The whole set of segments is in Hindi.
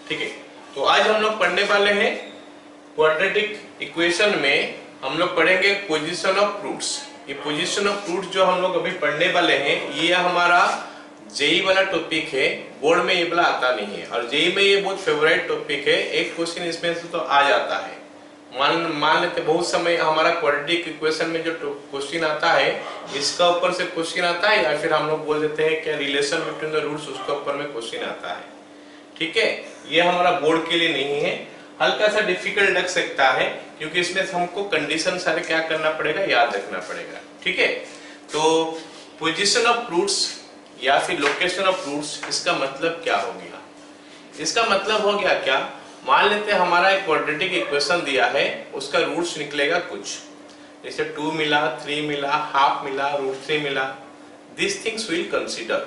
ठीक है। तो आज हम लोग पढ़ने वाले हैं क्वाड्रेटिक इक्वेशन में हम लोग पढ़ेंगे पोजीशन ऑफ रूट्स। ये पोजीशन ऑफ रूट्स जो हम लोग अभी पढ़ने वाले हैं ये हमारा जेई वाला टॉपिक है, बोर्ड में ये वाला आता नहीं है और जेई में ये बहुत फेवरेट टॉपिक है। एक क्वेश्चन इसमें से तो आ जाता है। मान लेते बहुत समय हमारा क्वाड्रेटिक इक्वेशन में जो क्वेश्चन आता है इसका ऊपर से क्वेश्चन आता है या फिर हम लोग बोल देते हैं क्या रिलेशन बिटवीन द रूट्स, उसका ऊपर में क्वेश्चन आता है। ठीक है, ये हमारा बोर्ड के लिए नहीं है, हल्का सा डिफिकल्ट लग सकता है क्योंकि इसमें हमको कंडीशन सारे क्या करना पड़ेगा, याद रखना पड़ेगा। ठीक है, तो पोजीशन ऑफ रूट्स या फिर लोकेशन ऑफ रूट्स, इसका मतलब क्या हो गया? इसका मतलब हो गया क्या, मान लेते हैं हमारा एक क्वाड्रेटिक इक्वेशन दिया है, उसका रूट्स निकलेगा कुछ, जैसे 2 मिला, 3 मिला, हाफ मिला, √3 मिला। This things will consider,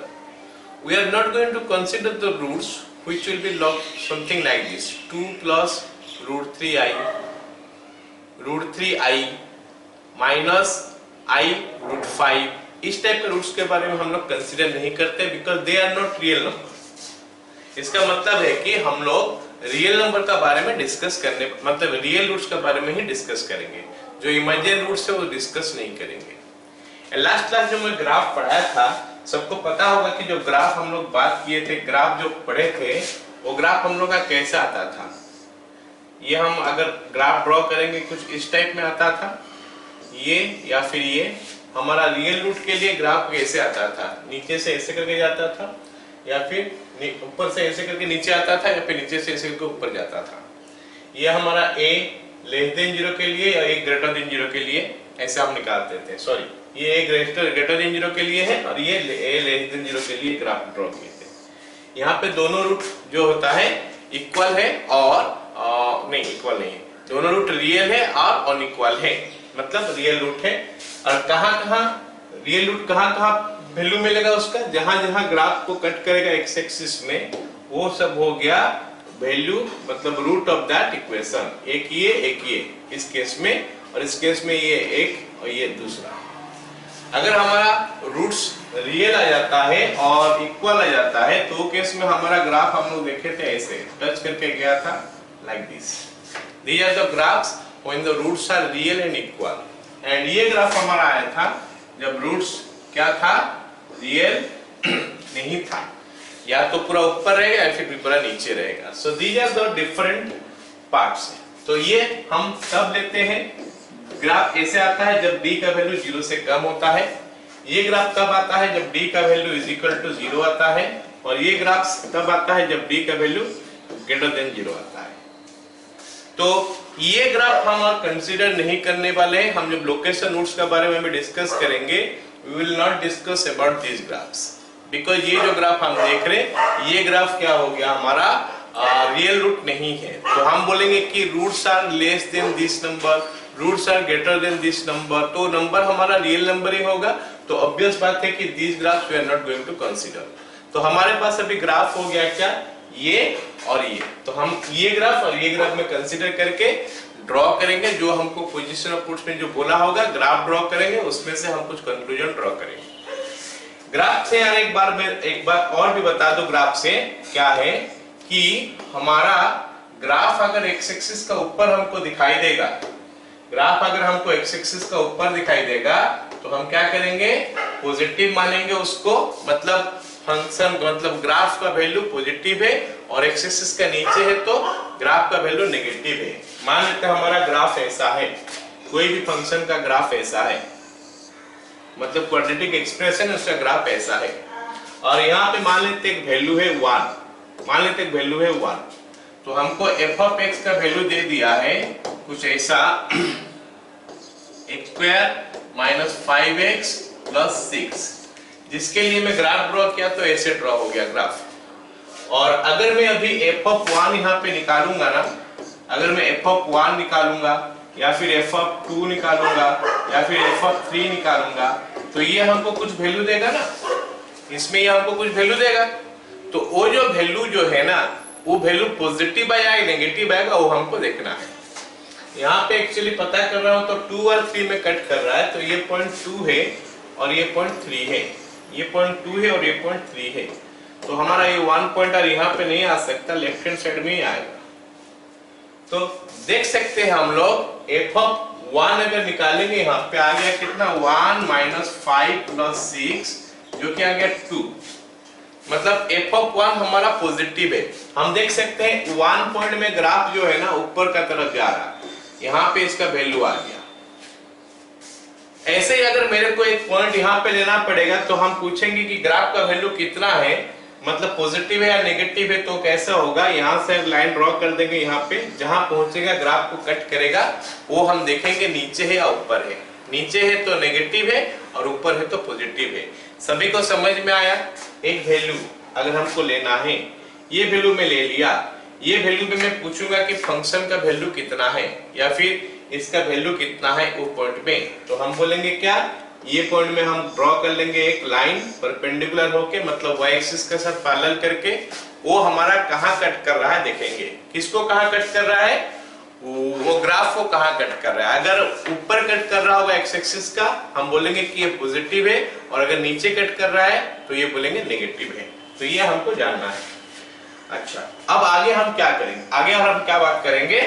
we are not going to consider the roots which will be log something like this 2 plus √3i minus I √5। इस टाइप के रूट्स के बारे में हम लोग कंसीडर नहीं करते because they are not real number. इसका मतलब है कि हम लोग रियल नंबर का बारे में डिस्कस करने, मतलब रियल रूट्स के बारे में ही डिस्कस करेंगे, जो इमेजिनरी रूट्स है वो डिस्कस नहीं करेंगे। लास्ट क्लास जो मैं ग्राफ पढ़ाया था, सबको पता होगा कि जो ग्राफ हम लोग बात किए थे, ग्राफ जो पढ़े थे, वो ग्राफ हम लोग का कैसा आता था। ये हम अगर ग्राफ ड्रॉ करेंगे कुछ इस टाइप में आता था, ये या फिर ये हमारा रियल रूट के लिए ग्राफ कैसे आता था, नीचे से ऐसे करके जाता था या फिर ऊपर से ऐसे करके नीचे आता था या फिर नीचे से ऐसे करके ऊपर जाता था। ये हमारा a <0 के लिए या a <0 के लिए ऐसे हम निकालते थे। सॉरी, ये a <0 के लिए है और ये a <0 के लिए ग्राफ ड्रॉ किए थे। यहाँ पे दोनों रूट जो होता है इक्वल है और नहीं इक्वल नहीं है, दोनों रूट रियल है और अनइक्वल है, मतलब रियल रूट है। और कहाँ रियल रूट कहाँ वैल्यू मिलेगा उसका, जहां ग्राफ को कट करेगा एक्स एक्सिस में, वो सब हो गया वैल्यू, मतलब रूट ऑफ दैट इक्वेशन। एक ये इस केस में, और इस केस में ये एक और ये दूसरा। अगर हमारा रूट्स रियल आ जाता है और इक्वल आ जाता है तो केस में हमारा ग्राफ हम लोग देखे थे ऐसे टच करके गया था, like this. These are the graphs when the roots are real and equal. And ये ग्राफ हमारा आया था जब रूट्स क्या था, रियल नहीं था, या तो पूरा ऊपर रहेगा या फिर पूरा नीचे रहेगा। So these are the different parts. तो ये हम तब लेते हैं, ग्राफ ऐसे आता है जब d का वैल्यू 0 से कम होता है। ये ग्राफ तब आता है जब d का वैल्यू = 0 आता है, और ये ग्राफ तब आता है जब d का वैल्यू > 0 आता है। तो ये ग्राफ हम कंसीडर नहीं करने वाले हैं। हम जब लोकेशन रूट्स के बारे में भी डिस्कस करेंगे, we will not discuss about this graphs, because ये जो ग्राफ हम देख रहे हैं ये ग्राफ क्या हो गया, हमारा रियल रूट नहीं है। तो हम बोलेंगे कि roots are less than this number, roots are greater than this number, तो नंबर हमारा रियल नंबर ही होगा। तो ऑब्वियस बात है कि this graphs we are not going to consider. तो हमारे पास अभी ग्राफ हो गया क्या, ये और ये, तो हम ये ग्राफ और ये ग्राफ में कंसीडर करके ड्रॉ करेंगे। जो हमको पोजीशन ऑफ रूट्स में जो बोला होगा ग्राफ ड्रॉ करेंगे, उसमें से हम कुछ कंक्लूजन ड्रॉ करेंगे। ग्राफ से यार एक बार और भी बता दो, ग्राफ से क्या है कि हमारा ग्राफ अगर एक्स एक्सिस का ऊपर हमको दिखाई देगा, ग्राफ अगर हमको एक्स एक्सिस का ऊपर दिखाई देगा तो हम क्या करेंगे, पॉजिटिव मानेंगे उसको, मतलब फंक्शन मतलब ग्राफ का वैल्यू पॉजिटिव है और एक्स एक्सिस का नीचे है तो ग्राफ का वैल्यू नेगेटिव है। मान लेते हैं हमारा ग्राफ ऐसा है, कोई भी फंक्शन का ग्राफ ऐसा है, मतलब क्वाड्रेटिक एक्सप्रेशन उसका ग्राफ ऐसा है, और यहाँ पे मान लेते एक वैल्यू है 1, मान लेते एक वैल्यू है 1, तो हमको f ऑफ x का वैल्यू दे दिया है कुछ ऐसा x² - 5x + 6, जिसके लिए मैं ग्राफ ड्रॉ किया तो ऐसे ड्रॉ हो गया ग्राफ। और अगर मैं अभी f ऑफ 1 यहाँ पे निकालूंगा ना, अगर मैं f ऑफ 1 निकालूंगा या फिर f ऑफ 2 निकालूंगा या फिर f ऑफ 3 निकालूंगा, तो ये हमको कुछ वैल्यू देगा ना, इसमें ये हमको कुछ वैल्यू देगा। तो वो जो वैल्यू जो है ना, वो वैल्यू पॉजिटिव आएगा या नेगेटिव आएगा, वो हमको देखना है। यहाँ पे एक्चुअली पता कर रहा हूँ तो 2 और 3 में कट कर रहा है, तो ये 0.2 है और ये 0.3 है, ये 0.2 है और ये 0.3 है। तो हमारा ये 1 पॉइंटर यहाँ पे नहीं आ सकता, लेफ्ट हैंड साइड में ही आएगा। तो देख सकते हैं हम लोग एफ ऑफ 1 अगर निकालेंगे, यहाँ पे आ गया कितना 1 माइनस 5 प्लस 6 जो कि आ गया 2, मतलब एफ ऑफ 1 हमारा पॉजिटिव है। हम देख सकते हैं 1 पॉइंट में ग्राफ जो है ना ऊपर का तरफ जा रहा है, यहाँ पे इसका वैल्यू आ गया। ऐसे ही अगर मेरे को एक पॉइंट यहाँ पे लेना पड़ेगा तो हम पूछेंगे कि ग्राफ का वैल्यू कितना है, मतलब पॉजिटिव है या नेगेटिव है। तो कैसा होगा, यहाँ से लाइन ड्रॉ कर देंगे, यहाँ पे जहां पहुंचेगा ग्राफ को कट करेगा वो हम देखेंगे नीचे है या ऊपर है। नीचे है तो नेगेटिव है और ऊपर है तो पॉजिटिव है। सभी को समझ में आया। एक वैल्यू अगर हमको लेना है, ये वैल्यू में ले लिया, ये वैल्यू पे मैं पूछूंगा कि फंक्शन का वैल्यू कितना है या फिर इसका वैल्यू कितना है वो पॉइंट में, तो हम बोलेंगे क्या, ये पॉइंट में हम ड्रॉ कर लेंगे एक लाइन परपेंडिकुलर होके, मतलब y एक्सिस के साथ पैरेलल करके। वो हमारा कहां कट कर रहा है देखेंगे, किसको कहां कट कर रहा है, वो ग्राफ को कहां कट कर रहा है। अगर ऊपर कट कर रहा होगा x एक्सिस का, हम बोलेंगे कि ये पॉजिटिव है, और अगर नीचे कट कर रहा है तो ये बोलेंगे नेगेटिव है। तो ये हमको जानना है। अच्छा, अब आगे हम क्या करेंगे, आगे हम क्या बात करेंगे,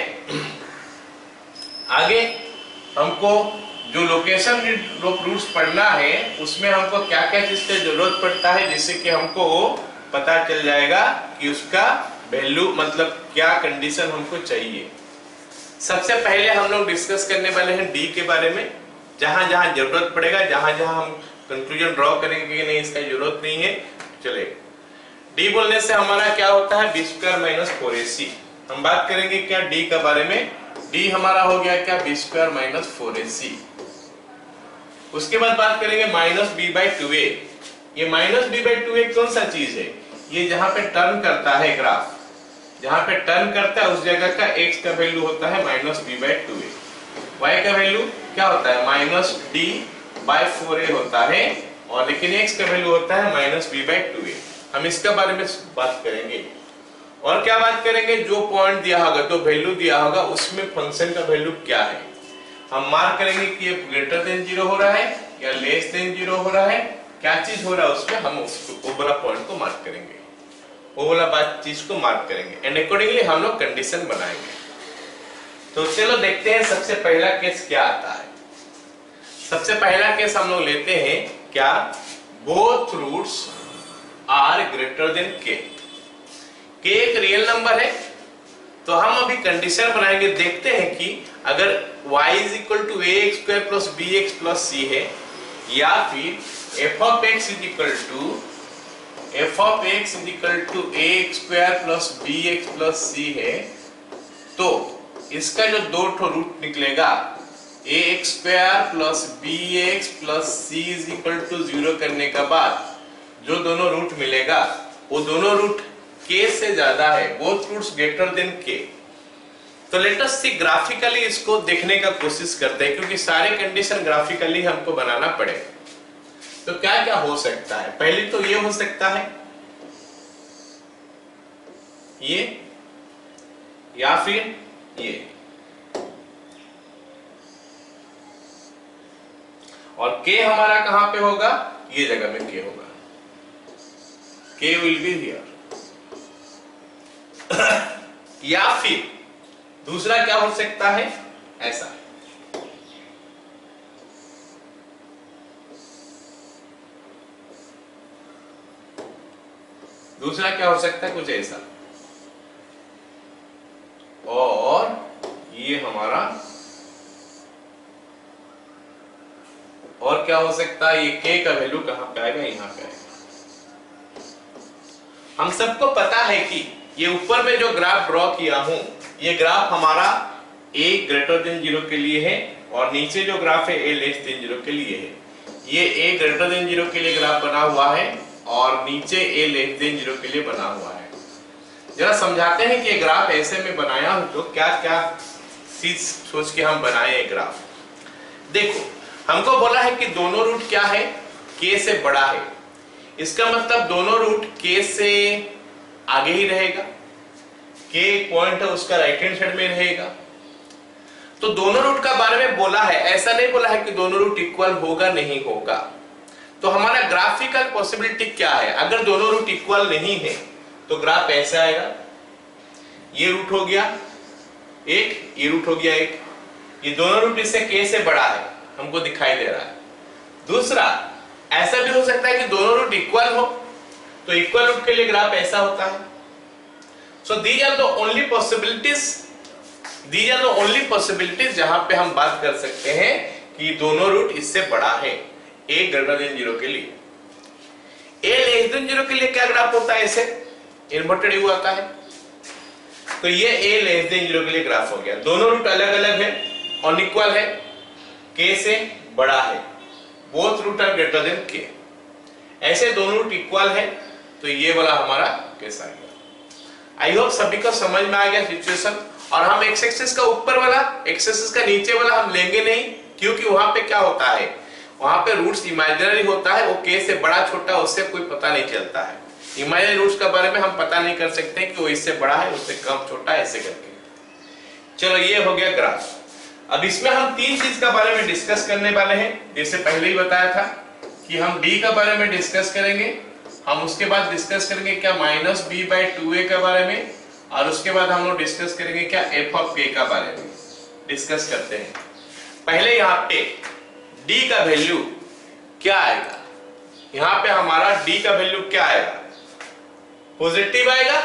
आगे हमको जो लोकेशन रूट्स पढ़ना है उसमें हमको क्या क्या चीज की जरूरत पड़ता है, जिससे कि हमको पता चल जाएगा कि उसका वैल्यू मतलब क्या कंडीशन हमको चाहिए। सबसे पहले हम लोग डिस्कस करने वाले हैं डी के बारे में। जहां जहां जरूरत पड़ेगा, जहां जहां हम कंक्लूजन ड्रॉ करेंगे कि नहीं इसका जरूरत नहीं है, चले। डी बोलने से हमारा क्या होता है, बी स्क्वायर माइनस 4ac। हम बात करेंगे क्या डी के बारे में। डी हमारा हो गया क्या, बी स्क्वायर माइनस 4ac। उसके बाद बात करेंगे माइनस बी बाई 2a। ये माइनस बी बाई 2a कौन सा चीज है, ये जहां पे टर्न करता है ग्राफ, जहां पे टर्न करता है उस जगह का x का वैल्यू होता है minus b by 2a। y का वैल्यू क्या होता है, माइनस डी बाई 4a होता है, और लेकिन x का वैल्यू होता है माइनस बी बाई 2a। हम इसके बारे में बात करेंगे। और क्या बात करेंगे, जो पॉइंट दिया होगा, जो वैल्यू दिया होगा उसमें फंक्शन का वैल्यू क्या है, हम मार्क करेंगे कि ये ग्रेटर देन 0 हो रहा है या लेस देन 0 हो रहा है, क्या चीज हो रहा है उसमें हम उसको वो वाला पॉइंट को मार्क करेंगे, वो वाला बात चीज को मार्क करेंगे, एंड अकॉर्डिंगली हम लोग कंडीशन बनाएंगे। तो चलो देखते हैं सबसे पहला केस क्या आता है। सबसे पहला केस हम लोग लेते हैं क्या, both roots are greater than k. K एक रियल नंबर है, तो हम अभी कंडीशन बनाएंगे। देखते हैं कि अगर y is equal to a x square plus b x plus c है, या फिर f of x is equal to a x square plus b x plus c है, तो इसका जो दो ठो रूट निकलेगा, a x square plus b x plus c is equal to 0 करने के बाद जो दोनों रूट मिलेगा वो दोनों रूट के से ज्यादा है, बोथ रूट्स ग्रेटर देन के। तो लेट अस सी ग्राफिकली इसको देखने का कोशिश करते हैं, क्योंकि सारे कंडीशन ग्राफिकली हमको बनाना पड़ेगा। तो क्या क्या हो सकता है, पहले तो ये हो सकता है ये, या फिर ये, और के हमारा कहां पे होगा, ये जगह में के होगा, के विल बी हियर। या फिर दूसरा क्या हो सकता है, ऐसा, दूसरा क्या हो सकता है, कुछ ऐसा, और ये हमारा, और क्या हो सकता है, ये के का वैल्यू कहां पे आएगा, यहां पे आएगा। हम सबको पता है कि ये ऊपर में जो ग्राफ ड्रॉ किया हूं, ये ग्राफ हमारा a ग्रेटर देन 0 के लिए है, और नीचे जो ग्राफ है a लेस देन 0 के लिए है। ये a ग्रेटर देन 0 के लिए ग्राफ बना हुआ है, और नीचे a लेस देन 0 के लिए बना हुआ है। जरा समझाते हैं कि ग्राफ ऐसे में बनाया हूं तो क्या क्या चीज सोच के हम बनाए ये ग्राफ। देखो, हमको बोला है कि दोनों रूट क्या है, k से बड़ा है, इसका मतलब दोनों रूट k से आगे ही रहेगा, k एक पॉइंट है उसका राइट हैंड साइड में रहेगा। तो दोनों रूट का बारे में बोला है, ऐसा नहीं बोला है कि दोनों रूट इक्वल होगा नहीं होगा। तो हमारा ग्राफिकल पॉसिबिलिटी क्या है? अगर दोनों रूट इक्वल नहीं है तो ग्राफ ऐसा आएगा, ये रूट हो गया एक, ये रूट हो गया एक, ये दोनों रूट इससे k से बड़ा है, हमको दिखाई दे रहा है। दूसरा, ऐसा भी हो सकता है कि दोनों रूट इक्वल हो, तो इक्वल रूट के लिए ग्राफ ऐसा होता है। So these are the only possibilities जहां पे हम बात कर सकते हैं कि दोनों रूट इससे बड़ा है a ग्रेटर देन 0 के लिए। a लेस देन 0 के लिए क्या ग्राफ होता है? ऐसे इन्वर्टेड यू आता है। तो ये a लेस देन 0 के लिए ग्राफ हो गया। दोनों रूट अलग अलग है, अनइक्वल है, k से बड़ा है, both root are greater than k। ऐसे दोनों रूट इक्वल है तो ये वाला हमारा केस आ गया। आई होप सभी को समझ में आ गया सिचुएशन। और हम एक्स एक्सिस का ऊपर वाला, एक्स एक्सिस का नीचे वाला हम लेंगे नहीं, क्योंकि वहां पे क्या होता है, वहां पे रूट्स इमेजिनरी होता है, वो k से बड़ा छोटा उससे कोई पता नहीं चलता है। इमेजिनरी रूट्स के बारे में हम पता नहीं कर सकते कि वो इससे बड़ा है, उससे कम, छोटा, ऐसे करके। चलो ये हो गया ग्राफ। अब इसमें हम तीन चीज के बारे में डिस्कस करने वाले हैं। जैसे पहले ही बताया था कि हम d के बारे में डिस्कस करेंगे, हम उसके बाद डिस्कस करेंगे क्या -b/2a के बारे में, और उसके बाद हम लोग डिस्कस करेंगे क्या f ऑफ k का बारे में डिस्कस करते हैं। पहले यहाँ पे d का वैल्यू क्या आएगा? यहाँ पे हमारा d का वैल्यू क्या आएगा? पॉजिटिव आएगा।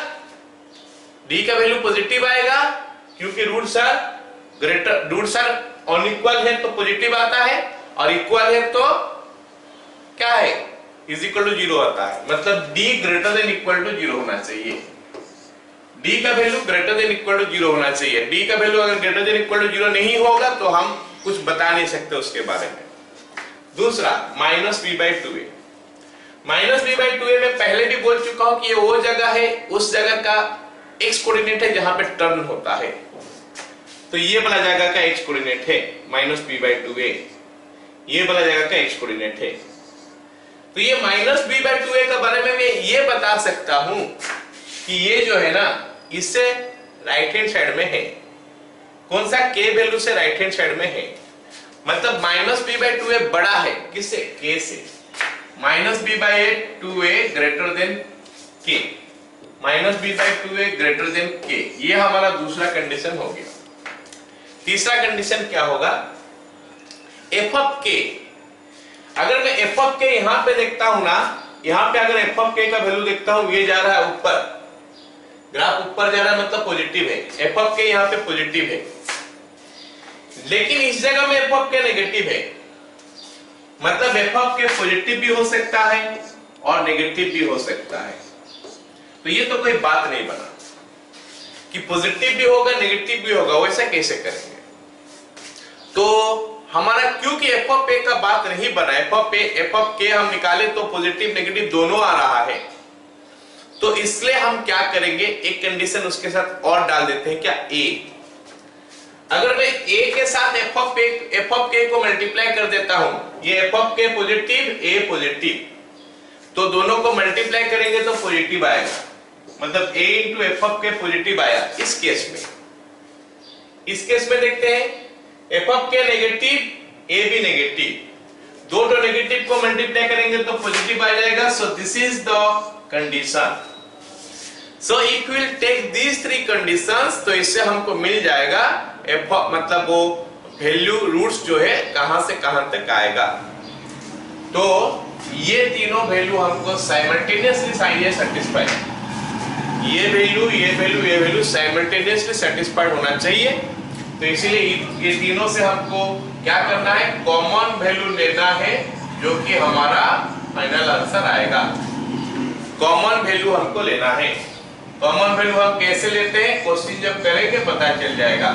d का वैल्यू पॉजिटिव आएगा क्योंकि रूट्स आर अनइक्वल है तो पॉजिटिव आता है, और इक्वल है तो क्या है? इज इक्वल टू 0 आता है। मतलब d greater than equal to 0 होना चाहिए। d का value greater than equal to 0 होना चाहिए। d का वैल्यू अगर ग्रेटर देन इक्वल टू 0 नहीं होगा तो हम कुछ बता नहीं सकते उसके बारे में। दूसरा -b/2a। -b/2a में पहले भी बोल चुका हूं कि ये वो जगह है, उस जगह का x कोऑर्डिनेट है जहां पे टर्न होता है। तो ये वाला जगह का x कोऑर्डिनेट है -b/2a, ये वाला जगह का x कोऑर्डिनेट है। तो ये -b/2a के बारे में मैं ये बता सकता हूं कि ये जो है ना, इससे राइट हैंड साइड में है। कौन सा? k वैल्यू से राइट हैंड साइड में है। मतलब -b/2a बड़ा है किससे? k से। -b/2a greater than k, -b/2a greater than k, ये हमारा दूसरा कंडीशन हो गया। तीसरा कंडीशन क्या होगा? f of k। अगर मैं f ऑफ k यहां पे देखता हूं ना, यहां पे अगर f ऑफ k का वैल्यू देखता हूं, ये जा रहा है ऊपर, ग्राफ ऊपर जा रहा है, मतलब पॉजिटिव है। f ऑफ k यहां पे पॉजिटिव है, लेकिन इस जगह में f ऑफ k नेगेटिव है। मतलब f ऑफ k पॉजिटिव भी हो सकता है और नेगेटिव भी हो सकता है। तो ये तो कोई बात नहीं बना कि पॉजिटिव भी होगा नेगेटिव भी होगा, वैसा कैसे करेंगे? तो हमारा क्योंकि f ऑफ a का बात नहीं बना, f ऑफ k हम निकाले तो पॉजिटिव नेगेटिव दोनों आ रहा है, तो इसलिए हम क्या करेंगे, एक कंडीशन उसके साथ और डाल देते हैं। क्या? a। अगर मैं a के साथ f ऑफ k को मल्टीप्लाई कर देता हूं, ये f of k positive, a positive, तो दोनों को मल्टीप्लाई करेंगे तो पॉजिटिव आएगा। मतलब a into f of k positive आया इस केस में। इस केस में देखते हैं f of k negative, a भी नेगेटिव, दो नेगेटिव को मल्टीप्लाई करेंगे तो पॉजिटिव आ जाएगा। So this is the condition. So if will take these three conditions, तो इससे हमको मिल जाएगा f, मतलब वो वैल्यू रूट्स जो है कहां से कहां तक आएगा। तो ये तीनों वैल्यू हमको साइमल्टेनियसली चाहिए सेटिस्फाई। ये वैल्यू साइमल्टेनियसली सेटिस्फाइड होना चाहिए। तो इसीलिए ये तीनों से हमको क्या करना है, कॉमन वैल्यू लेना है, जो कि हमारा फाइनल आंसर आएगा। कॉमन वैल्यू हमको लेना है। कॉमन वैल्यू हम कैसे लेते हैं, क्वेश्चन जब करेंगे पता चल जाएगा।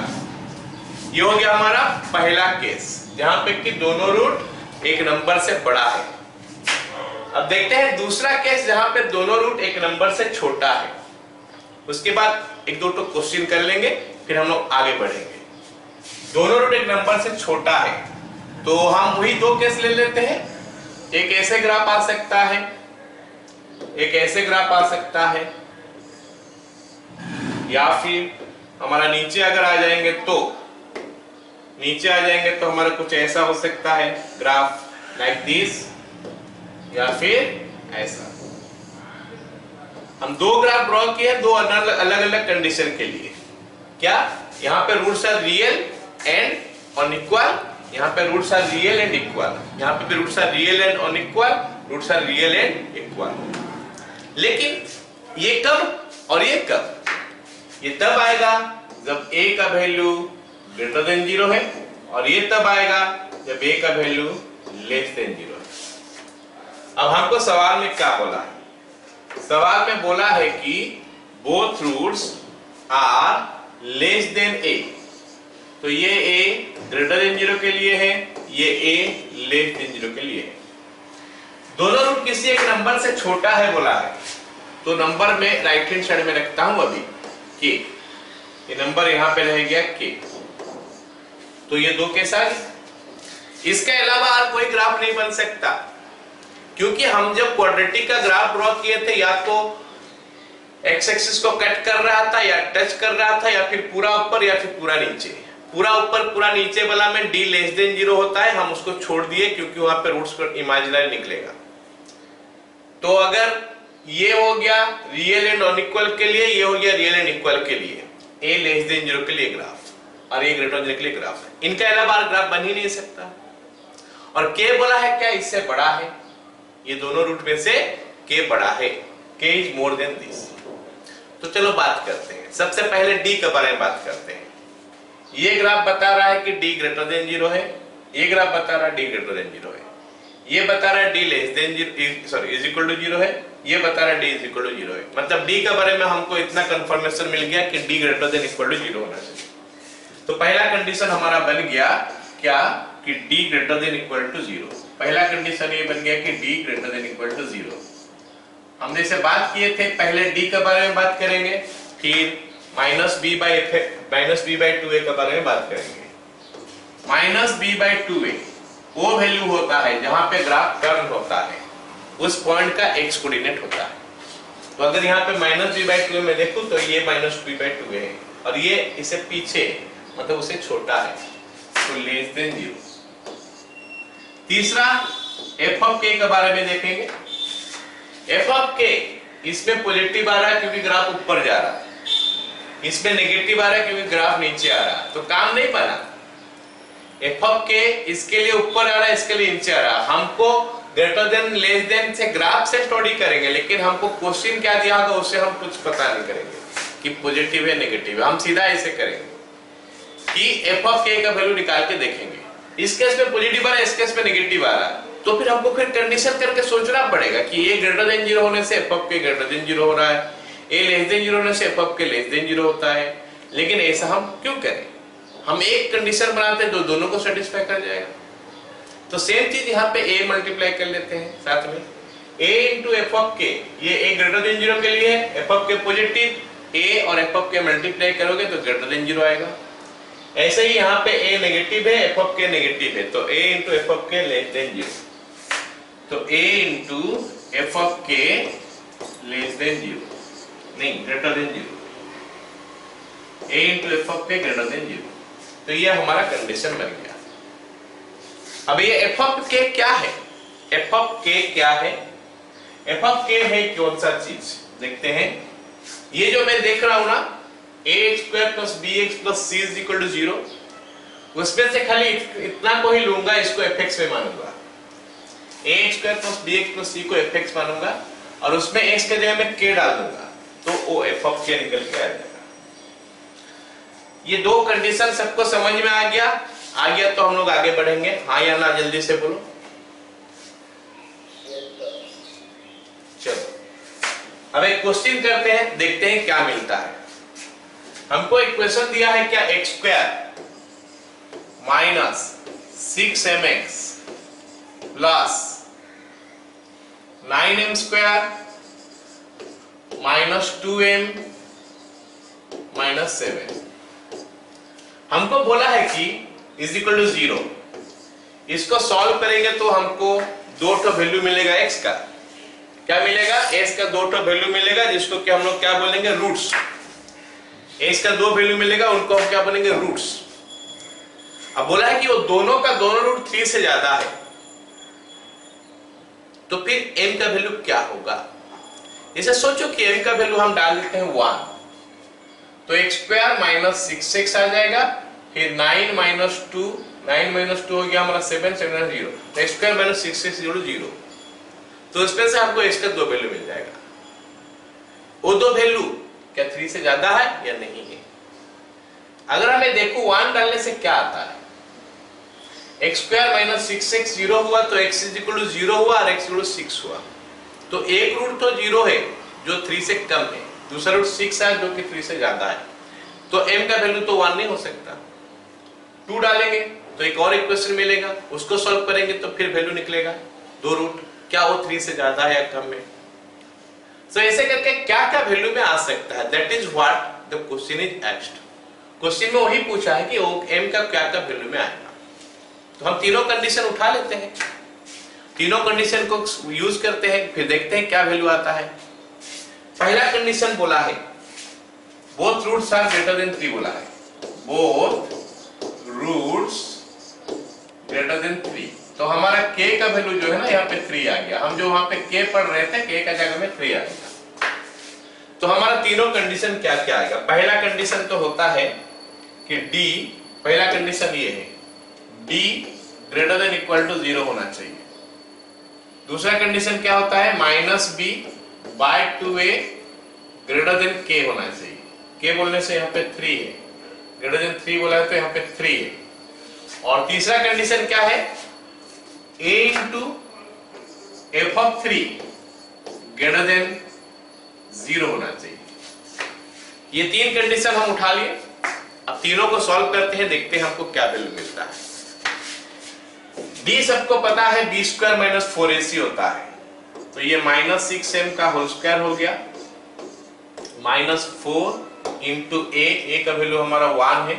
ये हो गया हमारा पहला केस, जहां पे कि दोनों रूट एक नंबर से बड़ा है। अब देखते हैं दूसरा केस, जहां पे दोनों रूट एक नंबर से छोटा है। उसके बाद एक दो क्वेश्चन कर लेंगे, फिर हम लोग आगे बढ़ेंगे। दोनों रूट एक नंबर से छोटा है, तो हम वही दो केस ले लेते हैं। एक ऐसे ग्राफ आ सकता है, एक ऐसे ग्राफ आ सकता है, या फिर हमारा नीचे अगर आ जाएंगे तो हमारा कुछ ऐसा हो सकता है, ग्राफ लाइक दिस। या फिर ऐसा। हम दो ग्राफ ड्रॉ किए दो अलग अलग कंडीशन के लिए। क्या यहाँ पे roots are real and unequal, यहाँ पे roots are real and equal, यहाँ पे भी roots are real and unequal, roots are real and equal. लेकिन ये कब और ये कब? ये तब आएगा जब a का वैल्यू ग्रेटर देन 0 है, और ये तब आएगा जब a का वैल्यू लेस देन 0 है। अब हमको सवाल में क्या बोला है? सवाल में बोला है कि both roots are less than a, तो ये a ग्रेटर देन 0 के लिए है, ये a लेस देन 0 के लिए है। दोनों रूट किसी एक नंबर से छोटा है बोला है, तो नंबर में राइट हैंड साइड में रखता हूं अभी k, ये नंबर यहां पे रह गया k, तो ये दो के साथ। इसके अलावा और कोई ग्राफ नहीं बन सकता, क्योंकि हम जब क्वाड्रेटिक का ग्राफ ड्रॉ किए थे या तो एक्स एक्सिस को कट कर रहा था या टच कर रहा था, या फिर पूरा ऊपर या फिर पूरा नीचे। पूरा ऊपर पूरा नीचे वाला में d लेस देन 0 होता है, हम उसको छोड़ दिए क्योंकि वहां पे रूट्स पर इमेजिनरी निकलेगा। तो अगर ये हो गया रियल एंड अनइक्वल के लिए, ये हो गया रियल एंड इक्वल के लिए, a लेस देन 0 के लिए ग्राफ और a ग्रेटर देन के लिए ग्राफ है। इनके अलावा ग्राफ बन ही नहीं सकता। और k बोला है क्या? इससे बड़ा है, ये दोनों रूट में से k बड़ा है, k is more than this. तो चलो बात करते हैं। सबसे पहले d के बारे में बात करते हैं। ये ग्राफ बता रहा है कि d ग्रेटर देन 0 है, ये ग्राफ बता रहा है d ग्रेटर देन 0 है, ये बता रहा है d less than 0 sorry is equal to 0 है, ये बता रहा है d इज इक्वल टू 0 है। मतलब d के बारे में हमको इतना कंफर्मेशन मिल गया कि d greater than equal to 0 होना चाहिए। तो पहला कंडीशन हमारा बन गया क्या? कि d greater than equal to 0। पहला कंडीशन ये बन गया कि d greater than equal to 0। हमने इसे बात किए थे, पहले d के बारे में बात करेंगे, फिर -b/2a के बारे में बात करेंगे। -b/2a वो वैल्यू होता है जहां पे ग्राफ टर्न होता है, उस पॉइंट का x कोऑर्डिनेट होता है। तो अगर यहाँ पे -b/2a में देखूं तो ये -b/2a है, और ये इसे पीछे मतलब उसे छोटा है, तो लेस देन 0। तीसरा f ऑफ k के बारे में देखेंगे। f ऑफ k इसमें पॉजिटिव आ रहा है क्योंकि ग्राफ ऊपर जा रहा है, इसमें नेगेटिव आ रहा है क्योंकि ग्राफ नीचे आ रहा है, तो काम नहीं बना। f ऑफ k इसके लिए ऊपर आ रहा है, इसके लिए नीचे आ रहा है। हमको ग्रेटर देन लेस देन से ग्राफ से स्टडी करेंगे, लेकिन हमको क्वेश्चन क्या दिया होगा उससे हम कुछ पता नहीं करेंगे कि पॉजिटिव है नेगेटिव है। हम सीधा ऐसे करेंगे कि f ऑफ k का वैल्यू निकाल के देखेंगे। इस केस में पॉजिटिव आ रहा है, इस केस में नेगेटिव आ रहा है, तो फिर हमको फिर कंडीशन करके सोचना पड़ेगा कि a ग्रेटर देन 0 होने से f of k greater than 0 हो रहा है, a लेस देन 0 होने से f of k less than 0 होता है। लेकिन ऐसा हम क्यों करें? हम एक कंडीशन बनाते हैं जो दोनों को सेटिस्फाई कर जाएगा। तो सेम चीज यहाँ पे a मल्टीप्लाई कर लेते हैं साथ में, a into f of k, ये a ग्रेटर देन 0 के लिए f of k positive, a और f ऑफ k मल्टीप्लाई करोगे तो ग्रेटर देन 0 आएगा। ऐसे ही यहाँ पे a नेगेटिव है, f ऑफ k नेगेटिव है, तो a into f of k less than 0, तो a into f of k less than 0 नहीं greater than 0, a into f of k greater than 0। तो ये हमारा कंडीशन बन गया। अब ये f ऑफ k क्या है? f ऑफ k क्या है? f ऑफ k है कौन सा चीज देखते हैं। ये जो मैं देख रहा हूं ना a² + bx + c = 0, उसमें से खाली इतना को ही लूंगा, इसको fx में मानूंगा। a² + bx + c को fx मानूंगा और उसमें x के जगह में k डाल दूंगा, तो वो f ऑफ k निकल के आ जाएगा। ये दो कंडीशन सबको समझ में आ गया? आ गया तो हम लोग आगे बढ़ेंगे। हाँ या ना जल्दी से बोलो। चलो अब एक क्वेश्चन करते हैं, देखते हैं क्या मिलता है। हमको एक क्वेश्चन दिया है क्या, x² - 6mx + 9m² - 2m - 7। हमको बोला है कि इज इक्वल टू 0। इसको सॉल्व करेंगे तो हमको दो ठो वैल्यू मिलेगा x का। क्या मिलेगा? x का दो ठो वैल्यू मिलेगा, जिसको कि हम लोग क्या बोलेंगे, रूट्स। x का दो वैल्यू मिलेगा, उनको हम क्या बोलेंगे, रूट्स। अब बोला है कि वो दोनों का दोनों रूट 3 से ज्यादा है, तो फिर m का वैल्यू क्या होगा? जैसे सोचो कि m का वैल्यू हम डाल देते हैं 1, तो x स्क्वायर माइनस 6x आ जाएगा, फिर 9 माइनस 2, 9 माइनस 2 हो गया हमारा 7, 7 0, तो x स्क्वायर माइनस 6x 0, तो इसमें से हमको x का दो वैल्यू मिल जाएगा। वो दो वैल्यू क्या 3 से ज्यादा है या नहीं है? अगर हमें देखो 1 डालने से क्या आता है, x स्क्वायर माइनस 6x 0 हुआ, तो x इज इक्वल टू 0 हुआ और x इक्वल टू 6 हुआ। तो एक रूट तो 0 है जो 3 से कम है, दूसरा रूट 6 है जो कि 3 से ज्यादा है, तो m का वैल्यू तो 1 नहीं हो सकता। 2 डालेंगे तो एक और इक्वेशन मिलेगा, उसको सॉल्व करेंगे तो फिर वैल्यू निकलेगा दो रूट, क्या वो 3 से ज्यादा है या कम है। तो ऐसे करके क्या क्या वैल्यू में आ सकता है, that is what the question is asked. Question में वही पूछा है कि m का क्या क्या वैल्यू में आएगा। तो हम तीनों कंडीशन उठा लेते हैं, तीनों कंडीशन को यूज करते हैं, फिर देखते हैं क्या वैल्यू आता है। पहला कंडीशन बोला है both roots are greater than 3, बोला है बोथ रूट्स ग्रेटर देन 3। तो हमारा k का वैल्यू जो है ना यहाँ पे 3 आ गया, हम जो वहां पे k पढ़ रहे थे k का जगह में 3 आ गया। तो हमारा तीनों कंडीशन क्या क्या आएगा। पहला कंडीशन तो होता है कि d, पहला कंडीशन ये है d greater than equal to 0 होना चाहिए। दूसरा कंडीशन क्या होता है, minus b by 2a greater than k होना चाहिए। k बोलने से यहाँ पे 3 है, ग्रेटर देन 3 बोला है तो यहाँ पे 3 है। और तीसरा कंडीशन क्या है, a into f of 3 greater than 0 होना चाहिए। ये तीन कंडीशन हम उठा लिए, अब तीनों को सॉल्व करते हैं, देखते हैं हमको क्या वैल्यू मिलता है। d सबको पता है b स्क्वायर माइनस 4ac होता है, तो ये माइनस 6m का होल स्क्वायर हो गया, माइनस 4 इंटू a का वैल्यू हमारा 1 है,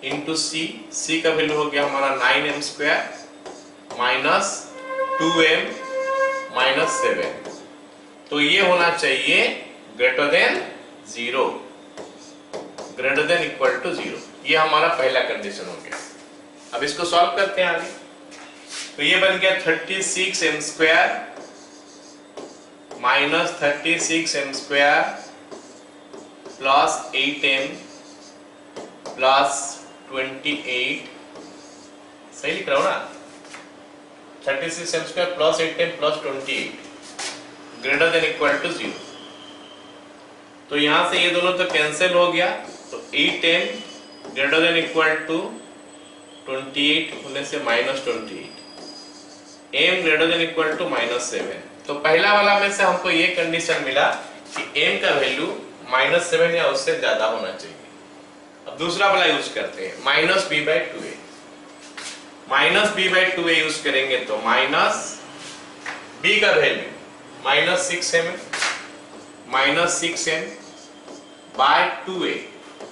इंटू c का वैल्यू हो गया हमारा 9m square minus 2m minus 7। तो ये होना चाहिए greater than 0, greater than equal to 0। ये हमारा पहला कंडीशन हो गया। अब इसको सॉल्व करते हैं आगे। तो ये बन गया 36m square minus 36m square plus 8m plus 28, सही लिख रहा हूं ना, 36m square plus 8m plus 28 greater than equal to 0। तो यहां से ये दोनों तो कैंसिल हो गया, तो 8m greater than equal to 28 होने से minus 28, m greater than equal to minus 7। तो पहला वाला में से हमको ये कंडीशन मिला कि m का वैल्यू माइनस 7 या उससे ज्यादा होना चाहिए। अब दूसरा वाला यूज करते हैं, minus b by 2a। Minus b by 2a use करेंगे तो माइनस b का value minus 6m by 2a,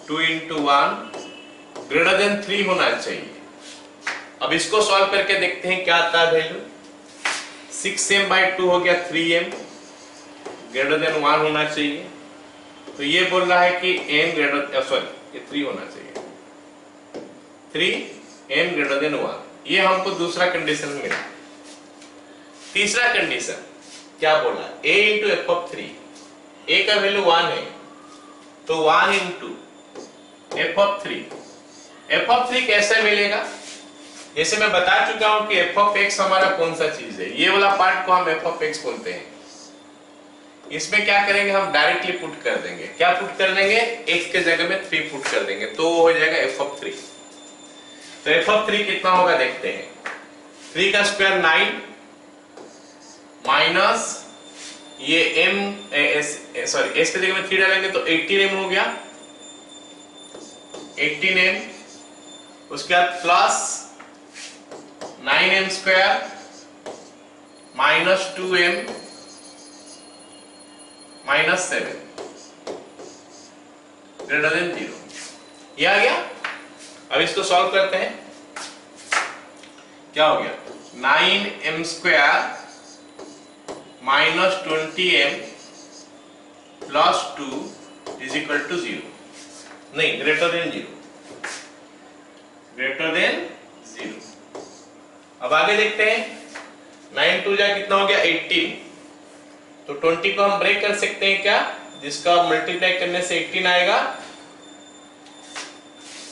2 into 1 greater than 3 होना चाहिए। अब इसको सॉल्व करके देखते हैं क्या आता है वैल्यू। 6m बाय 2 हो गया 3m ग्रेटर देन 1 होना चाहिए। तो ये बोल रहा है कि m ग्रेटर, सॉरी ये 3 होना चाहिए, 3m ग्रेटर देन 1। ये हमको दूसरा कंडीशन मिला। तीसरा कंडीशन क्या बोला, a into f of 3, a का वैल्यू 1 है तो 1 into f of 3। F of 3 कैसे मिलेगा, जैसे मैं बता चुका हूं कि एफ ऑफ एक्स हमारा कौन सा चीज है, ये वाला पार्ट को हम एफ ऑफ एक्स बोलते हैं। इसमें क्या करेंगे, हम डायरेक्टली पुट कर देंगे। क्या पुट कर देंगे, x के जगह में 3 पुट कर देंगे, तो वो हो जाएगा एफ ऑफ 3। तो एफ ऑफ 3 कितना होगा देखते हैं, 3 का स्क्वायर 9 माइनस ये सॉरी s के जगह में 3 डालेंगे तो 18m हो गया, 18m, उसके बाद plus 9m square minus 2m minus 7 greater than 0। ये आ गया। अब इसको सॉल्व करते हैं, क्या हो गया, 9m square minus 20m plus 2 is equal to 0, नहीं ग्रेटर देन 0, ग्रेटर देन 0। अब आगे देखते हैं। 9 2 जा कितना हो गया 18। तो 20 को हम ब्रेक कर सकते हैं क्या, जिसका मल्टीप्लाई करने से 18 आएगा।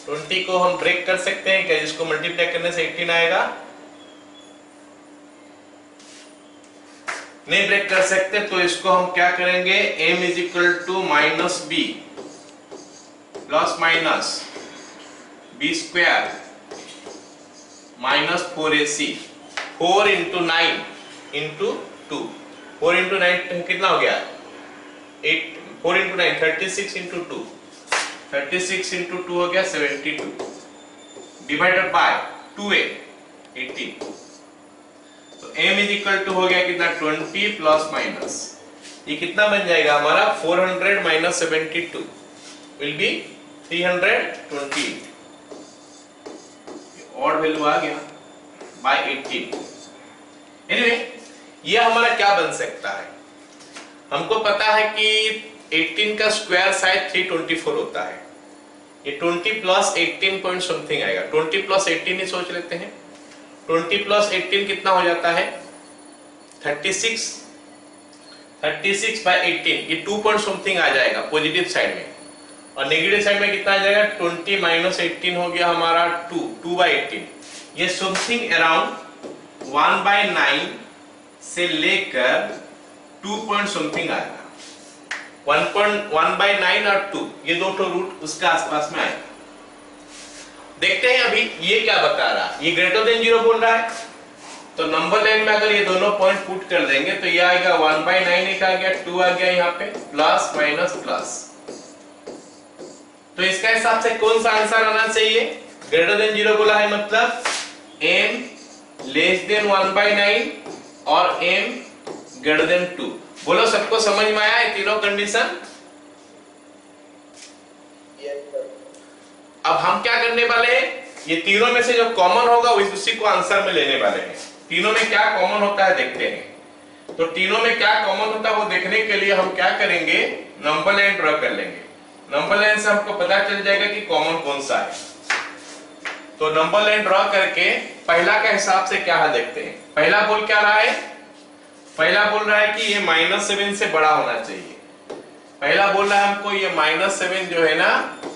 20 को हम ब्रेक कर सकते हैं क्या, जिसको मल्टीप्लाई करने से 18 आएगा। नहीं ब्रेक कर सकते, तो इसको हम क्या करेंगे, m is equal to minus b plus minus b square minus 4ac। 4 into 9 into 2, 4 into 9 कितना हो गया 8, 4 इंटू 9 36 इंटू 2, 36 इंटू 2 हो गया 72 डिवाइडेड बाय 2a 18। तो m इज इक्वल टू हो गया कितना 20 प्लस माइनस, ये कितना बन जाएगा हमारा 400 minus 72 will be 320। Odd value आ गया बाय 18। एनीवे ये हमारा क्या बन सकता है, हमको पता है कि 18 का स्क्वायर शायद 324 होता है। ये 20 प्लस 18 पॉइंट समथिंग आएगा। 20 प्लस 18 ही सोच लेते हैं। 20 प्लस 18 कितना हो जाता है 36। 36 बाय 18 ये 2 पॉइंट समथिंग आ जाएगा पॉजिटिव साइड में, और नेगेटिव साइड में कितना आ जाएगा 20 माइनस 18 हो गया हमारा 2 बाय 18। ये समथिंग अराउंड 1 बाय 9 से लेकर 2 पॉइंट समथिंग आएगा। 1 बाय 9 और 2 ये दो तो रूट उसके आसपास में आएगा। देखते हैं अभी ये क्या बता रहा है, ये ग्रेटर देन 0 बोल रहा है। तो नंबर लाइन में अगर ये दोनों पॉइंट पुट कर देंगे तो ये आएगा 1 बाय 9 एक आ गया, 2 आ गया यहाँ पे, प्लस माइनस प्लस। तो इसका हिसाब से कौन सा आंसर आना चाहिए, ग्रेटर देन 0 बोला है मतलब m लेस देन 1 बाय 9 और m ग्रेटर देन 2। बोलो सबको समझ में आया ये तीनों कंडीशन। अब हम क्या करने वाले हैं, ये तीनों में से जो कॉमन होगा उसी को आंसर में लेने वाले हैं। तीनों में क्या कॉमन होता है देखते हैं। तो तीनों में क्या कॉमन होता है वो देखने के लिए हम क्या करेंगे, नंबर लाइन ड्रॉ कर लेंगे। नंबर लाइन से हमको पता चल जाएगा कि कॉमन कौन सा है। तो नंबर लाइन ड्रॉ करके पहला का हिसाब से क्या है देखते हैं। पहला बोल क्या रहा है, पहला बोल रहा है कि ये -7 से बड़ा होना चाहिए। पहला बोल रहा है हमको ये -7 जो है ना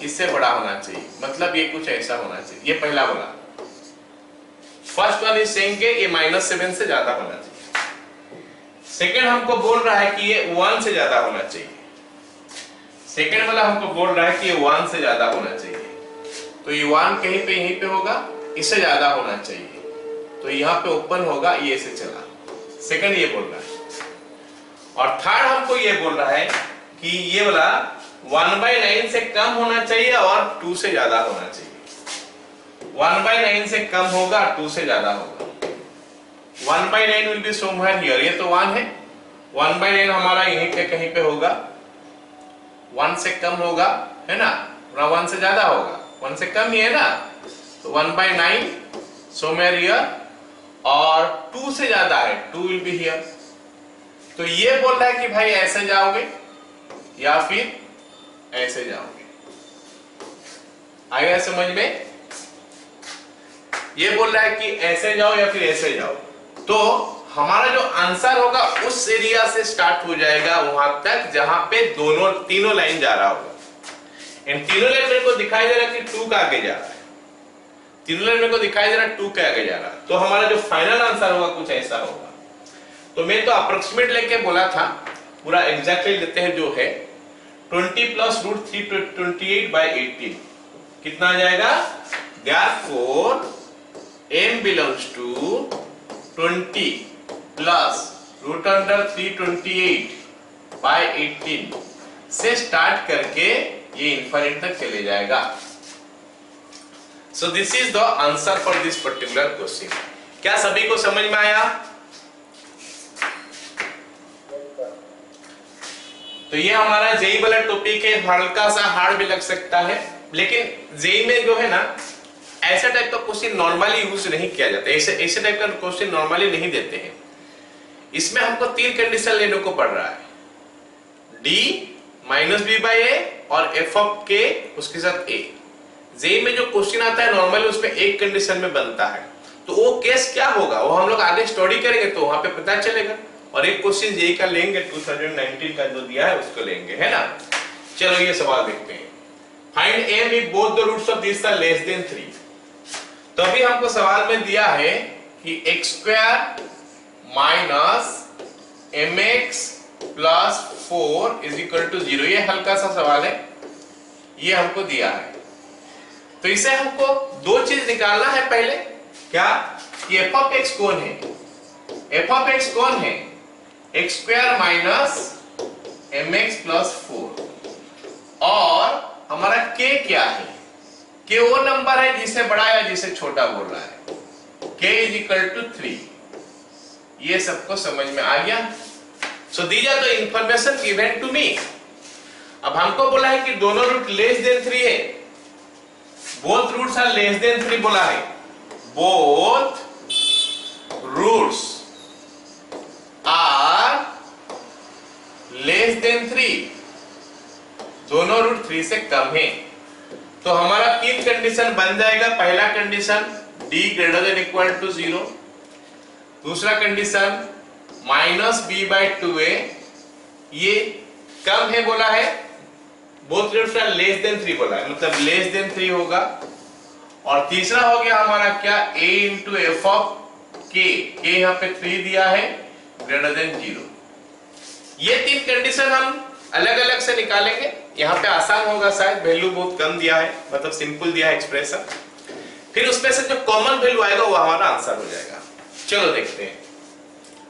इससे बड़ा होना चाहिए, मतलब ये कुछ ऐसा होना चाहिए। ये पहला बोला। फर्स्ट वन इज सेइंग के ये -7 से ज्यादा होना चाहिए। सेकंड हमको बोल रहा है कि ये 1 से ज्यादा होना चाहिए। सेकंड वाला हमको बोल रहा है कि ये 1 से ज्यादा होना चाहिए। तो ये 1 कहीं पे यहीं पे होगा, इससे ज्यादा होना चाहिए, तो यहाँ पे ओपन होगा, ये से चला। सेकंड ये बोल रहा है। और थर्ड हमको ये बोल रहा है कि ये वाला 1 बाय 9 से कम होना चाहिए और 2 से ज्यादा होना चाहिए। 1 बाय 9 से कम होगा, 2 से ज्यादा होगा। 1 by 9 will be somewhere here, ये तो 1 है। 1 बाय 9 हमारा यहीं पे कहीं पे होगा। 1 से कम होगा है ना, 1 से ज्यादा होगा, 1 से कम ही है ना। तो 1 बाय 9 समवेयर हियर, और 2 से ज्यादा है, 2 विल बी हियर। तो ये बोल रहा है कि भाई ऐसे जाओगे या फिर ऐसे जाओगे। आएगा समझ में? ये बोल रहा है कि ऐसे जाओ या फिर ऐसे जाओ। तो हमारा जो आंसर होगा उस एरिया से स्टार्ट हो जाएगा वहां तक जहां पे तीनों लाइन जा रहा होगा। इन तीनों लाइन मेरे को दिखाई दे रहा है कि 2 का आगे जा रहा है। तीनों लाइन मेरे को दिखाई दे रहा है 2 के आगे जा रहा है। तो हमारा जो फाइनल आंसर होगा कुछ ऐसा होगा। तो मैं तो अप्रोक्सीमेट लेके बोला था, पूरा एग्जैक्टली लेते हैं जो है 20 प्लस रूट 328 बाय 18 कितना आ जाएगा। Therefore m belongs to 20 plus root under 328 by 18 से स्टार्ट करके ये इनफिनिट तक चले जाएगा। So this is the answer for this particular question. क्या सभी को समझ में आया? तो ये हमारा जेई वाला टॉपिक है, हल्का सा हार्ड भी लग सकता है, लेकिन जेई में जो है ना ऐसा टाइप का क्वेश्चन नॉर्मली यूज नहीं किया जाता है। ऐसे टाइप का क्वेश्चन नॉर्मली नहीं देते हैं। इसमें हमको 3 कंडीशन लेने को पड़ रहा है, d माइनस बी बाई ए और एफ ऑफ के उसके साथ ए। जेई में जो क्वेश्चन आता है नॉर्मली उसमें एक कंडीशन में बनता है, तो वो केस क्या होगा वो हम लोग आगे स्टडी करेंगे तो वहां पे पता चलेगा। और एक क्वेश्चन जेईई का लेंगे 2019 का जो दिया है उसको लेंगे, है ना। चलो ये सवाल देखते हैं। Find m if both the roots of this are less than 3। तो अभी हमको सवाल में दिया है कि x² minus mx plus 4 is equal to 0। ये हल्का सा सवाल है, ये हमको दिया है। तो इसे हमको दो चीज निकालना है पहले, क्या कि f of x कौन है, f of x कौन है, x² माइनस mx प्लस 4, और हमारा k क्या है, k वो नंबर है जिसे बड़ा या जिसे छोटा बोल रहा है, k इज इक्वल टू 3। ये सबको समझ में आ गया। So these are the information given to me. अब हमको बोला है कि दोनों रूट लेस देन 3 है, both roots are less than 3 बोला है, both roots are less than 3, दोनों रूट 3 से कम है। तो हमारा तीन कंडीशन बन जाएगा। पहला condition d greater than equal to 0, दूसरा कंडीशन -b/2a ये कम है बोला है, both roots are less than 3 बोला है, मतलब लेस देन 3 होगा। और तीसरा हो गया हमारा क्या, a into f of k, k यहाँ पे 3 दिया है, ग्रेटर देन 0। ये तीन कंडीशन हम अलग अलग से निकालेंगे, यहाँ पे आसान होगा शायद, वैल्यू बहुत कम दिया है, मतलब सिंपल दिया है एक्सप्रेशन। फिर उसमें से जो कॉमन वैल्यू आएगा वो हमारा आंसर हो जाएगा। चलो देखते हैं।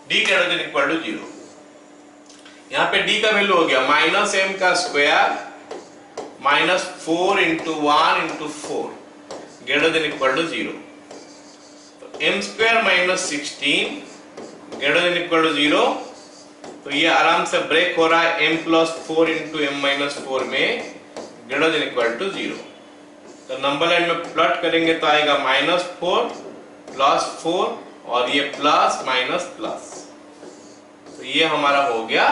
d greater than equal to 0, यहाँ पे d का वैल्यू हो गया -m का square minus 4 into 1 into 4 greater than equal to 0। तो m² minus 16 greater than equal to 0। तो ये आराम से ब्रेक हो रहा है m plus 4 into m minus 4 में, ग्रेटर देन इक्वल टू 0। तो नंबर लाइन में प्लॉट करेंगे तो आएगा -4 प्लस 4 और ये प्लस माइनस प्लस। तो ये हमारा हो गया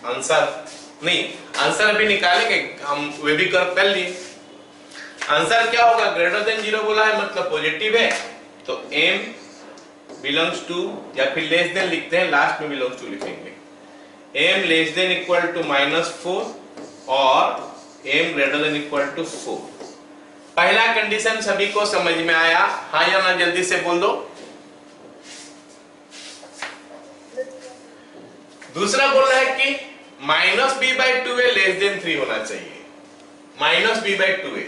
आंसर। नहीं, आंसर अभी निकालेंगे हम, वे भी कर लिए। आंसर क्या होगा, ग्रेटर देन 0 बोला है मतलब पॉजिटिव है, तो m बिलोंग्स टू, या फिर लेस देन लिखते हैं, लास्ट में बिलोंग्स टू लिखेंगे। m less than equal to -4 और m greater than equal to 4। पहला कंडीशन सभी को समझ में आया, हाँ या ना, जल्दी से बोल दो। दूसरा बोल रहा है कि -b/2a लेस देन 3 होना चाहिए, -b/2a।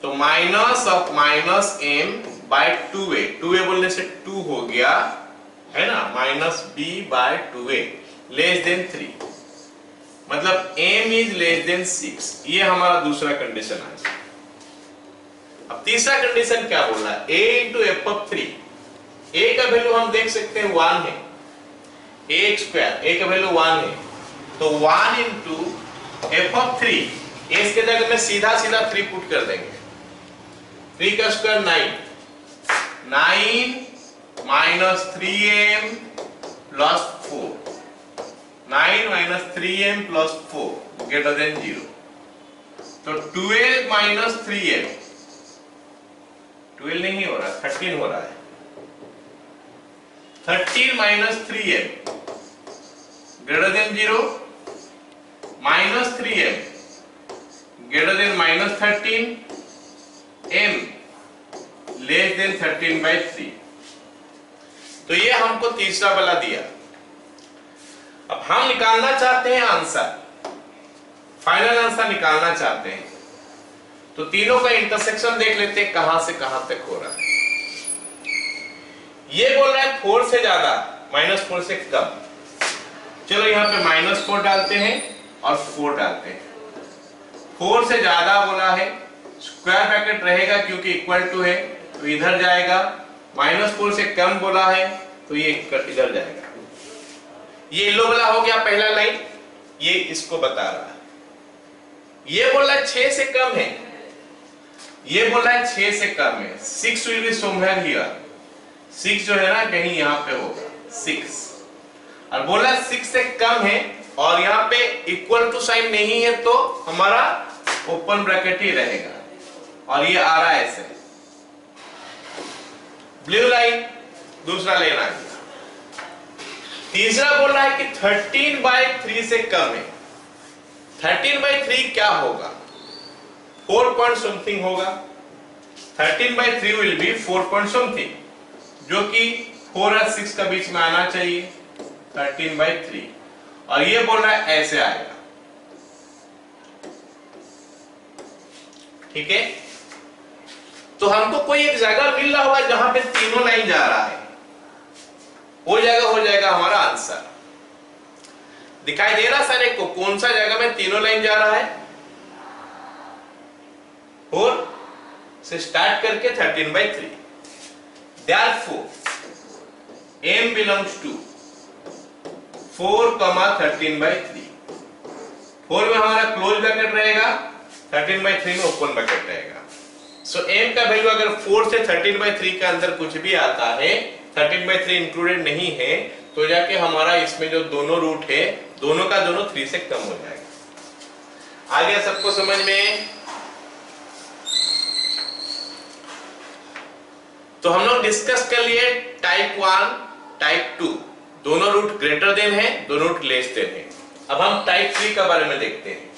तो माइनस ऑफ -m/2a, 2a बोलने से 2 हो गया है ना, -b/2a लेस देन 3, मतलब m इज लेस देन 6। ये हमारा दूसरा कंडीशन है। अब तीसरा कंडीशन क्या बोल रहा है, a into f of 3। a का वैल्यू हम देख सकते हैं 1 है, a², a का वैल्यू 1 है, तो 1 इंटू एफ ऑफ 3, इसके जगह में सीधा सीधा 3 पुट कर देंगे। 3 का square 9 minus 3m plus 4, 9 minus 3m plus 4 greater than 0। तो 12 माइनस 3m, 12 नहीं हो रहा, 13 हो रहा है। 13 minus 3m greater than 0, minus 3m greater than -13, m less then 13/3। तो ये हमको तीसरा वाला दिया। अब हम निकालना चाहते हैं आंसर, फाइनल आंसर निकालना चाहते हैं, तो तीनों का इंटरसेक्शन देख लेते हैं कहां से कहां तक हो रहा है। ये बोल रहा है 4 से ज्यादा, -4 से कम। चलो यहाँ पे -4 डालते हैं और 4 डालते हैं। 4 से ज्यादा बोला है, स्क्वायर ब्रैकेट रहेगा क्योंकि इक्वल टू है, तो इधर जाएगा। -4 से कम बोला है तो ये इधर जाएगा। ये येलो वाला हो गया पहला लाइन, ये इसको बता रहा है। ये बोल रहा है 6 से कम है, ये बोल रहा है 6 से कम है। 6 विल बी समवेयर हियर, 6 जो है ना कहीं यहाँ पे होगा 6, और बोला 6 से कम है और यहाँ पे इक्वल टू साइन नहीं है तो हमारा ओपन ब्रैकेट ही रहेगा, और ये आ रहा है ऐसे। ब्लू लाइन दूसरा लेन आ गया। तीसरा बोल रहा है कि 13/3 से कम है। 13/3 क्या होगा? 4 पॉइंट समथिंग होगा। 13/3 विल बी 4 पॉइंट समथिंग, जो कि 4 और 6 का बीच में आना चाहिए 13/3, और ये बोल रहा है ऐसे आएगा। ठीक है, तो हमको कोई एक जगह मिल रहा होगा जहां पे तीनों लाइन जा रहा है, वो जगह हो जाएगा हमारा आंसर। दिखाई दे रहा सर को कौन सा जगह में तीनों लाइन जा रहा है? 4 से स्टार्ट करके 13/3। Therefore, M belongs to 4, 13/3। 4 में हमारा क्लोज ब्रैकेट रहेगा, 13/3 में ओपन ब्रैकेट रहेगा। सो M का वैल्यू अगर 4 से 13/3 के अंदर कुछ भी आता है, 13/3 इंक्लूडेड नहीं है, तो जाके हमारा इसमें जो दोनों रूट है दोनों का दोनों 3 से कम हो जाएगा। आ गया सबको समझ में? तो हम लोग डिस्कस कर लिए टाइप 1, टाइप 2, दोनों रूट ग्रेटर देन है, दोनों रूट लेस देन है। अब हम टाइप 3 के बारे में देखते हैं।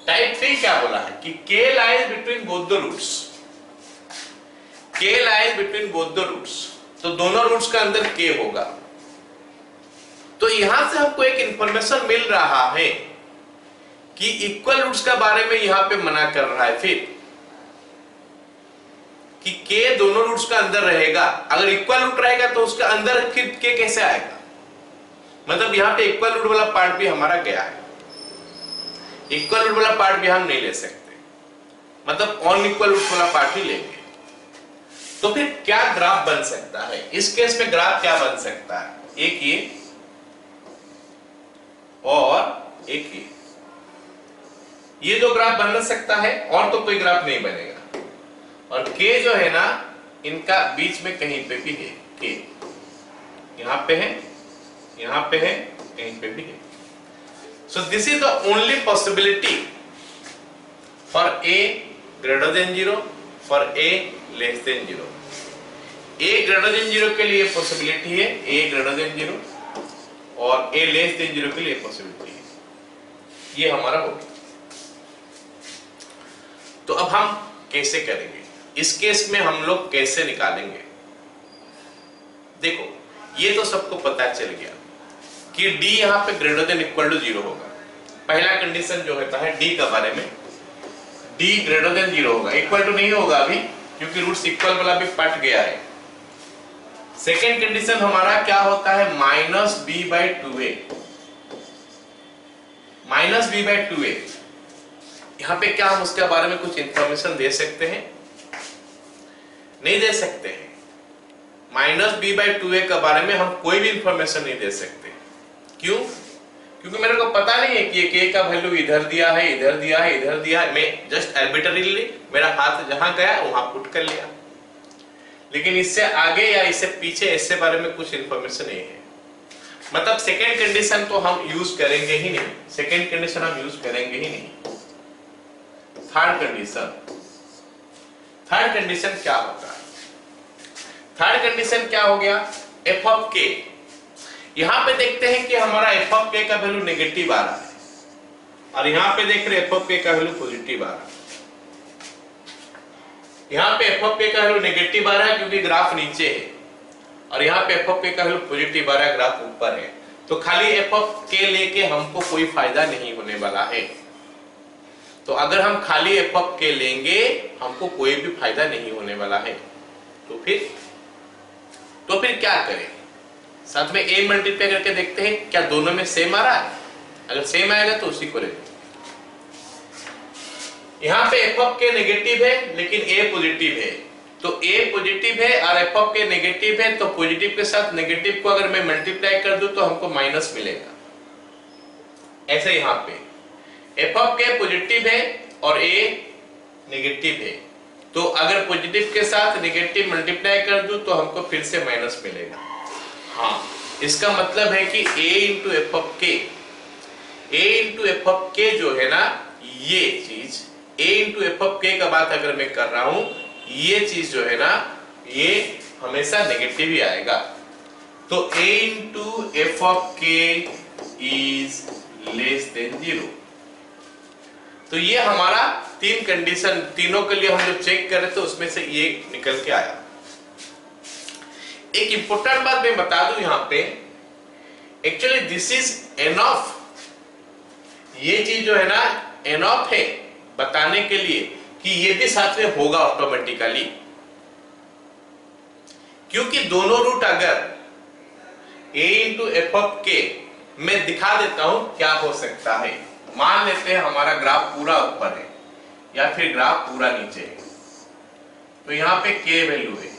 टाइप 3 क्या बोला है कि k lies between both the roots। k lies between both the roots, तो दोनों रूट्स का अंदर k होगा। तो यहां से हमको एक इंफॉर्मेशन मिल रहा है कि इक्वल रूट्स के बारे में यहां पे मना कर रहा है फिर कि k दोनों रूट्स का अंदर रहेगा। अगर इक्वल रूट रहेगा तो उसके अंदर फिर k कैसे आएगा? मतलब यहां पे इक्वल रूट वाला पार्ट भी हमारा गया है, इक्वल रूट वाला पार्ट भी हम नहीं ले सकते, मतलब अनइक्वल रूट वाला पार्ट ही लेंगे। तो फिर क्या ग्राफ बन सकता है? इस केस में ग्राफ क्या बन सकता है? एक ये और एक ये दो ग्राफ बन सकता है, और तो कोई ग्राफ नहीं बनेगा। और k जो है ना, इनका बीच में कहीं पे भी है, k यहां पे है, यहां पे है, कहीं पे भी है। So this is the only possibility for a greater than 0, for a less than 0। a greater than 0 के लिए पॉसिबिलिटी है a greater than 0, और a less than 0 के लिए पॉसिबिलिटी है। ये हमारा हो गया। तो अब हम कैसे करेंगे? इस केस में हम लोग कैसे निकालेंगे? देखो, ये तो सबको पता चल गया कि d यहां पे ग्रेटर देन इक्वल टू 0 होगा। पहला कंडीशन जो होता है d के बारे में, d ग्रेटर देन 0 होगा, इक्वल टू नहीं होगा अभी क्योंकि रूट्स इक्वल वाला भी पट गया है। सेकेंड कंडीशन हमारा क्या होता है? -b/2a। -b/2a, यहां पे क्या हम उसके बारे में कुछ इंफॉर्मेशन दे सकते हैं? नहीं दे सकते हैं। -b/2a के बारे में हम कोई भी इंफॉर्मेशन नहीं दे सकते। क्यों? क्योंकि मेरे को पता नहीं है कि ये k का वैल्यू इधर दिया है, इधर दिया है, इधर दिया है। मैं जस्ट आर्बिट्ररीली मेरा हाथ जहां गया वहां पुट कर लिया, लेकिन इससे आगे या इससे पीछे इससे बारे में कुछ इंफॉर्मेशन नहीं है। मतलब सेकेंड कंडीशन तो हम यूज करेंगे ही नहीं, सेकेंड कंडीशन हम यूज करेंगे ही नहीं। थर्ड कंडीशन क्या होता है? थर्ड कंडीशन क्या हो गया? f of k। यहां पे देखते हैं कि हमारा f ऑफ k का वैल्यू नेगेटिव आ रहा है, और यहां पे देख रहे f ऑफ k का वैल्यू पॉजिटिव आ रहा है। यहां पे f ऑफ k का वैल्यू नेगेटिव आ रहा है क्योंकि ग्राफ नीचे है, और यहां पे f ऑफ k का वैल्यू पॉजिटिव आ रहा है, ग्राफ ऊपर है। तो खाली f ऑफ k लेके हमको कोई फायदा नहीं होने वाला है। तो अगर हम खाली f ऑफ k लेंगे हमको कोई भी फायदा नहीं होने वाला है। तो फिर क्या करें? साथ में a मल्टीप्लाई करके देखते हैं क्या दोनों में सेम आ रहा है। अगर सेम आएगा तो उसी को लेंगे। यहां पे f ऑफ k नेगेटिव है लेकिन a पॉजिटिव है, तो a पॉजिटिव है और f ऑफ k नेगेटिव है, तो पॉजिटिव के साथ नेगेटिव को अगर मैं मल्टीप्लाई कर दूं तो हमको माइनस मिलेगा। ऐसे यहां पे f ऑफ k पॉजिटिव है और a नेगेटिव है, तो अगर पॉजिटिव के साथ नेगेटिव मल्टीप्लाई कर दूं तो हमको फिर से माइनस मिलेगा। हाँ, इसका मतलब है कि a इंटू एफ ऑफ के जो है ना, ये चीज a इंटू एफ ऑफ के का बात अगर मैं कर रहा हूं, ये चीज जो है ना, ये हमेशा नेगेटिव ही आएगा। तो a इंटू एफ ऑफ के इज लेस देन 0। तो ये हमारा तीन कंडीशन, तीनों के लिए हम जो चेक कर रहे थे उसमें से ये निकल के आया। एक इंपॉर्टेंट बात मैं बता दूं यहां पे, एक्चुअली दिस इज एनफ। ये चीज जो है ना एनफ है बताने के लिए कि ये भी साथ में होगा ऑटोमेटिकली, क्योंकि दोनों रूट अगर a इंटू एफ ऑफ के मैं दिखा देता हूं क्या हो सकता है। मान लेते हैं हमारा ग्राफ पूरा ऊपर है या फिर ग्राफ पूरा नीचे है, तो यहां पे k वैल्यू है,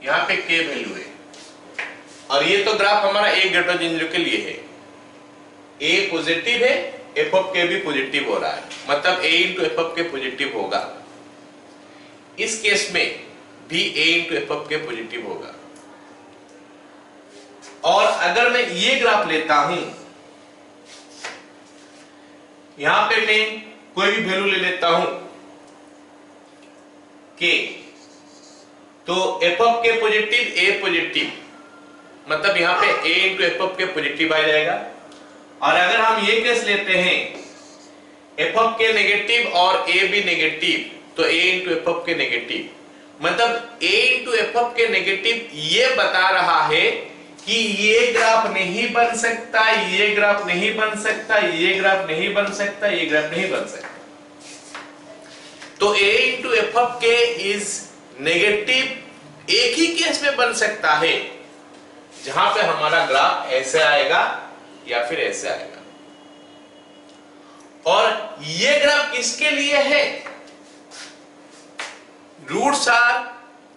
यहां पे k वैल्यू है, और ये तो ग्राफ हमारा a ग्रेटर देन 0 के लिए है। a पॉजिटिव है, एफ ऑफ के भी पॉजिटिव हो रहा है, मतलब a इंटू एफ ऑफ के पॉजिटिव होगा। इस केस में भी a इंटू एफ ऑफ के पॉजिटिव होगा। और अगर मैं ये ग्राफ लेता हूं, यहां पे मैं कोई भी वैल्यू ले लेता हूं k, तो एफ ऑफ के पॉजिटिव a पॉजिटिव, मतलब यहां पे a इंटू एफ ऑफ के पॉजिटिव आ जाएगा। और अगर हम ये केस लेते हैं एफ ऑफ के नेगेटिव और a भी नेगेटिव, तो a इंटू एफ ऑफ के नेगेटिव, मतलब a इंटू एफ ऑफ के नेगेटिव ये बता रहा है कि ये ग्राफ नहीं बन सकता, ये ग्राफ नहीं बन सकता, ये ग्राफ नहीं बन सकता, ये ग्राफ नहीं बन सकता। तो a इंटू एफ ऑफ के इज नेगेटिव एक ही केस में बन सकता है, जहां पे हमारा ग्राफ ऐसे आएगा या फिर ऐसे आएगा। और ये ग्राफ किसके लिए है? Roots are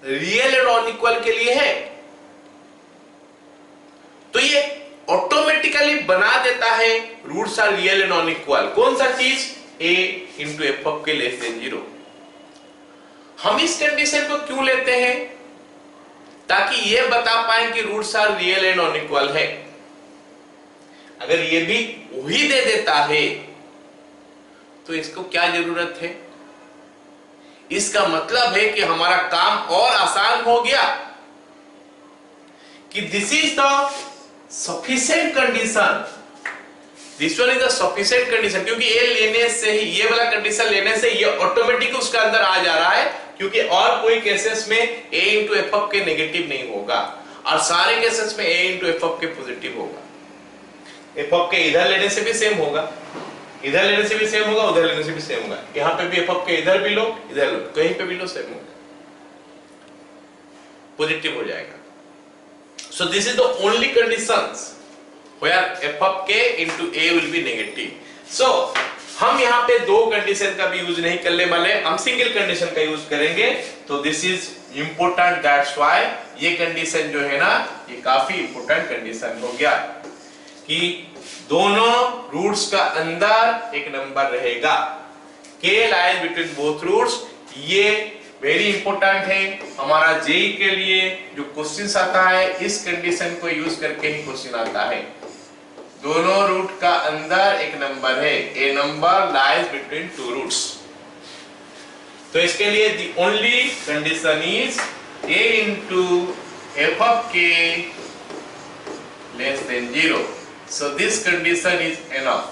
real and unequal के लिए है। तो ये ऑटोमेटिकली बना देता है roots are real and unequal. कौन सा चीज? a into f of k less than 0। हम इस कंडीशन को क्यों लेते हैं? ताकि ये बता पाए कि roots are real and unequal है। अगर ये भी वही दे देता है तो इसको क्या जरूरत है? इसका मतलब है कि हमारा काम और आसान हो गया कि this is the sufficient condition, this one is the sufficient condition, क्योंकि ये लेने से ही, ये वाला कंडीशन लेने से ये ऑटोमेटिक उसका अंदर आ जा रहा है, क्योंकि और कोई केसेस में a इंटू एफ ऑफ के नेगेटिव नहीं होगा और सारे केसेस में a इंटू एफ ऑफ के पॉजिटिव होगा। एफ ऑफ के इधर लेने से भी सेम होगा, इधर लेने से भी सेम होगा, उधर लेने से भी सेम होगा। यहां पे भी एफ ऑफ के इधर भी लो, इधर लो, कहीं पे भी लो, सेम होगा, पॉजिटिव हो जाएगा। So this is the only conditions where f of k into a will be negative. So हम यहाँ पे दो कंडीशन का भी यूज नहीं करने वाले, हम सिंगल कंडीशन का यूज करेंगे। तो this is important, that's why ये कंडीशन जो है ना ये काफी इंपोर्टेंट कंडीशन हो गया कि दोनों रूट्स का अंदर एक नंबर रहेगा। k lies between both roots, ये वेरी इंपॉर्टेंट है हमारा जेई के लिए। जो क्वेश्चन आता है इस कंडीशन को यूज करके ही क्वेश्चन आता है। दोनों रूट का अंदर एक नंबर है, a number lies between two roots. तो इसके लिए the only condition is a into f of k less than 0। So this condition is enough.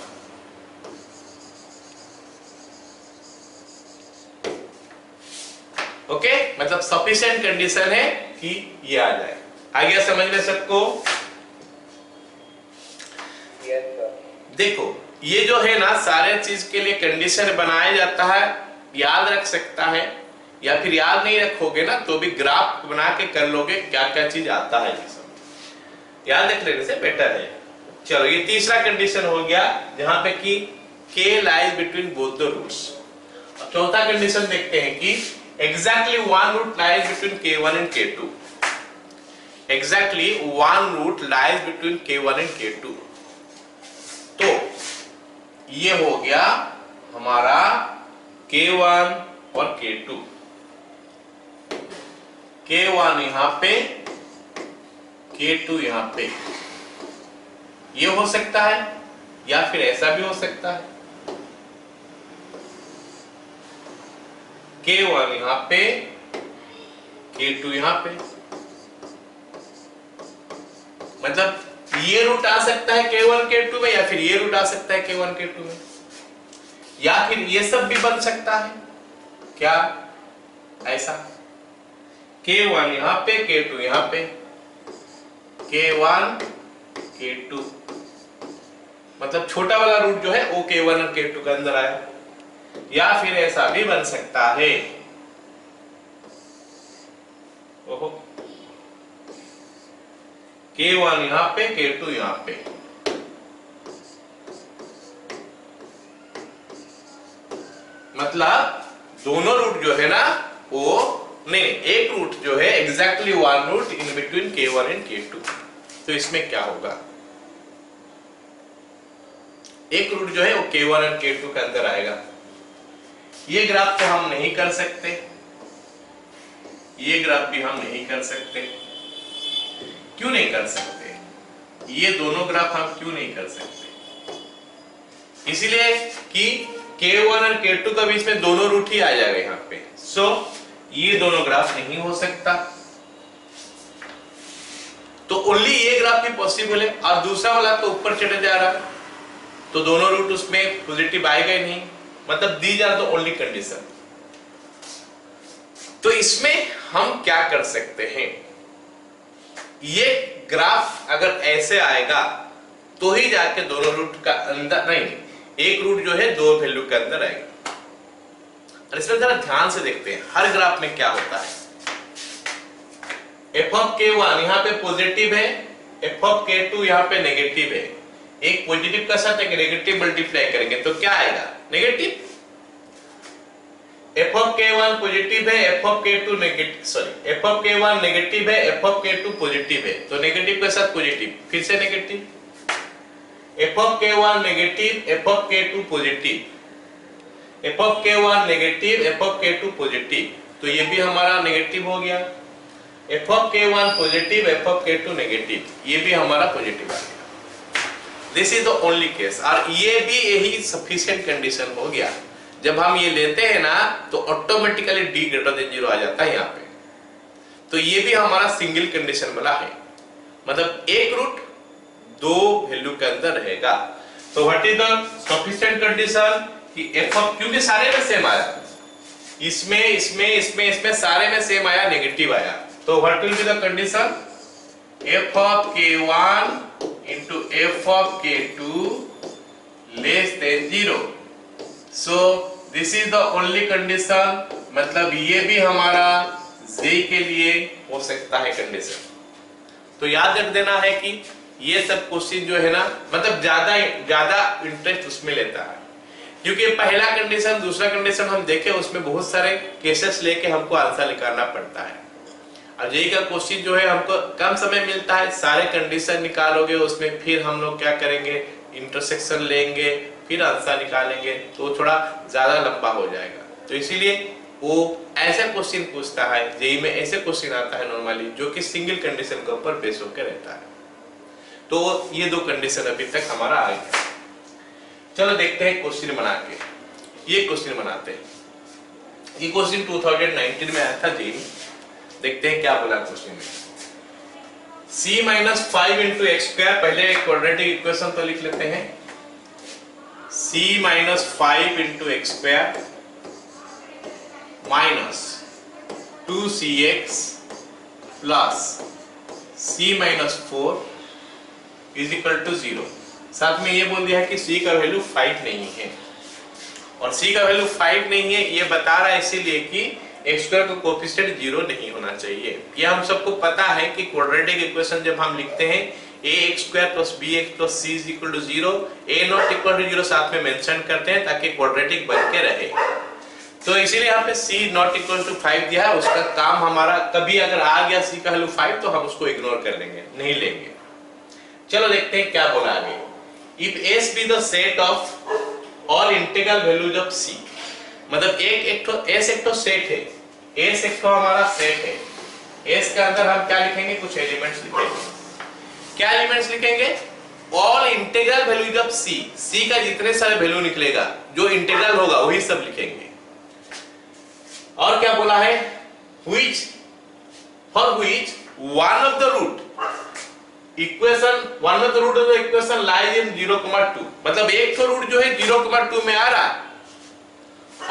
Okay, मतलब सफिशिएंट कंडीशन है कि ये आ जाए। आ गया समझ में सबको? देखो ये जो है ना सारे चीज के लिए कंडीशन बनाया जाता है, याद रख सकता है या फिर याद नहीं रखोगे ना तो भी ग्राफ बना के कर लोगे क्या क्या चीज आता है, ये सब याद रख लेने से बेटर है। चलो ये तीसरा कंडीशन हो गया जहां पे कि k lies between both the roots. अब चौथा कंडीशन देखते हैं कि exactly one root lies between k1 and k2. Exactly one root lies between k1 and k2. तो ये हो गया हमारा k1 और k2। k1 यहां पे, k2 यहां पे। ये हो सकता है या फिर ऐसा भी हो सकता है, k1 यहां पे, k2 यहां पे। मतलब ये रूट आ सकता है K1 K2 में, या फिर ये रूट आ सकता है K1 K2 में, या फिर ये सब भी बन सकता है क्या ऐसा, K1 यहां पे K2 यहां पे, K1 K2 मतलब छोटा वाला रूट जो है वो K1 और K2 के अंदर आया, या फिर ऐसा भी बन सकता है, ओहो K1 यहां पे K2 यहां पे, मतलब दोनों रूट जो है ना वो नहीं, एक रूट जो है exactly one root in between K1 and K2। तो इसमें क्या होगा, एक रूट जो है वो K1 और K2 के अंदर आएगा। ये ग्राफ तो हम नहीं कर सकते, ये ग्राफ भी हम नहीं कर सकते। क्यों नहीं कर सकते, ये दोनों ग्राफ हम क्यों नहीं कर सकते, इसीलिए कि K1 और K2 के बीच में दोनों रूट ही आ जाएगा यहाँ पे। सो ये दोनों ग्राफ नहीं हो सकता, तो ओनली ये ग्राफ ही पॉसिबल है, और दूसरा वाला तो ऊपर चढ़े जा रहा है, तो दोनों रूट उसमें पॉजिटिव आएगा नहीं, मतलब दी जा तो ओनली कंडीशन। तो इसमें हम क्या कर सकते हैं, ये ग्राफ अगर ऐसे आएगा तो ही जाके दोनों रूट का अंदर, नहीं एक रूट जो है दो वैल्यू के अंदर आएगा। और इसमें जरा ध्यान से देखते हैं हर ग्राफ में क्या होता है। f ऑफ K1 यहाँ पे पॉजिटिव है, f ऑफ K2 यहाँ पे नेगेटिव है, एक पॉजिटिव का साथ एक नेगेटिव मल्टीप्लाई करेंगे तो क्या आएगा, negative. f of K1 positive है, f of K2 negative, sorry f of K1 negative है, f ऑफ K2 पॉजिटिव है, तो नेगेटिव के साथ पॉजिटिव, फिर से negative, f of K1 negative, f of K2 positive, f of K1 negative, f of K2 positive, तो ये भी हमारा नेगेटिव हो गया। f of K1 positive, f of K2 negative, ये भी हमारा पॉजिटिव आ गया। This is the only case, और ये भी यही सफिशिएंट कंडीशन हो गया। जब हम ये लेते हैं ना तो ऑटोमेटिकली d ग्रेटर देन 0 आ जाता है यहाँ पे, तो ये भी हमारा सिंगल कंडीशन वाला है, मतलब एक रूट दो वैल्यू के अंदर रहेगा। तो what is the sufficient condition कि f ऑफ, क्योंकि सारे में सेम आया, इसमें इसमें इसमें इसमें सारे में सेम आया, नेगेटिव आया, तो what will be the condition, f of K1 into f of K2 less than 0। so this is the only condition, मतलब ये भी हमारा J के लिए हो सकता है कंडीशन। तो याद रख देना है कि ये सब क्वेश्चन जो है ना, मतलब ज्यादा इंटरेस्ट उसमें लेता है, क्योंकि पहला कंडीशन दूसरा कंडीशन हम देखे उसमें बहुत सारे केसेस लेके हमको आंसर निकालना पड़ता है। और जेईई का क्वेश्चन जो है हमको कम समय मिलता है, सारे कंडीशन निकालोगे उसमें, फिर हम लोग क्या करेंगे, इंटरसेक्शन लेंगे, फिर आंसर निकालेंगे, तो थोड़ा ज्यादा लंबा हो जाएगा। तो इसीलिए वो ऐसे क्वेश्चन पूछता है, जेईई में ऐसे क्वेश्चन आता है नॉर्मली जो कि सिंगल कंडीशन के ऊपर बेस होकर रहता है। तो ये दो कंडीशन अभी तक हमारा आ गया। चलो देखते हैं क्वेश्चन बना के, ये क्वेश्चन बनाते हैं। ये क्वेश्चन 2019 में आया था जेईई में, देखते हैं क्या बोला क्वेश्चन में। c minus 5 into x square, पहले एक क्वाड्रेटिक इक्वेशन तो लिख लेते हैं, c minus 5 into x square minus 2cx plus c minus 4 is equal to 0। साथ में ये बोल दिया है कि c का वैल्यू 5 नहीं है, और c का वैल्यू 5 नहीं है ये बता रहा है इसीलिए कि एक्स स्क्वायर का कोएफिशिएंट 0 नहीं होना चाहिए। ये हम सबको पता है कि क्वाड्रेटिक इक्वेशन जब हम लिखते हैं ax square plus bx plus c is equal to 0, a not equal to 0 साथ में मेंशन करते हैं ताकि क्वाड्रेटिक बन के रहे। तो इसीलिए यहाँ पे c नॉट इक्वल टू 5 दिया है, उसका काम हमारा, कभी अगर आ गया c का वैल्यू 5 तो हम उसको इग्नोर कर लेंगे, नहीं लेंगे। चलो देखते हैं क्या बोला आगे। If s be the set of all integral values of c, मतलब एक तो सेट है, S एक तो हमारा सेट है, S के अंदर हम क्या लिखेंगे, कुछ एलिमेंट्स लिखेंगे। क्या एलिमेंट्स लिखेंगे, all integral values of C, C का जितने सारे वैल्यू निकलेगा जो इंटीग्रल होगा वही सब लिखेंगे। और क्या बोला है, which for which one of the root, equation one of the root of the equation lies in 0,2, मतलब एक तो रूट जो है 0,2 में आ रहा है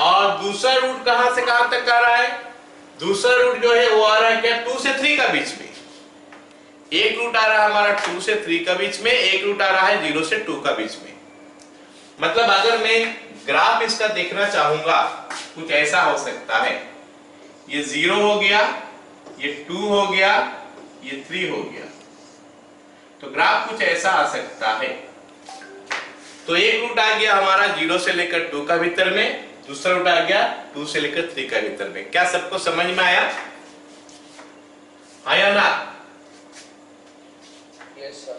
और दूसरा रूट कहां से कहां तक आ रहा है, दूसरा रूट जो है वो आ रहा है क्या 2 से 3 का बीच में। एक रूट आ रहा है हमारा 2 से 3 का बीच में, एक रूट आ रहा है 0 से 2 का बीच में। मतलब अगर मैं ग्राफ इसका देखना चाहूंगा कुछ ऐसा हो सकता है, ये 0 हो गया, ये 2 हो गया, ये 3 हो गया, तो ग्राफ कुछ ऐसा आ सकता है। तो एक रूट आ गया हमारा 0 से लेकर 2 का भीतर में, दूसरा रूट आ गया 2 से लेकर 3 का भीतर में। क्या सबको समझ में आया? आया ना? Yes sir.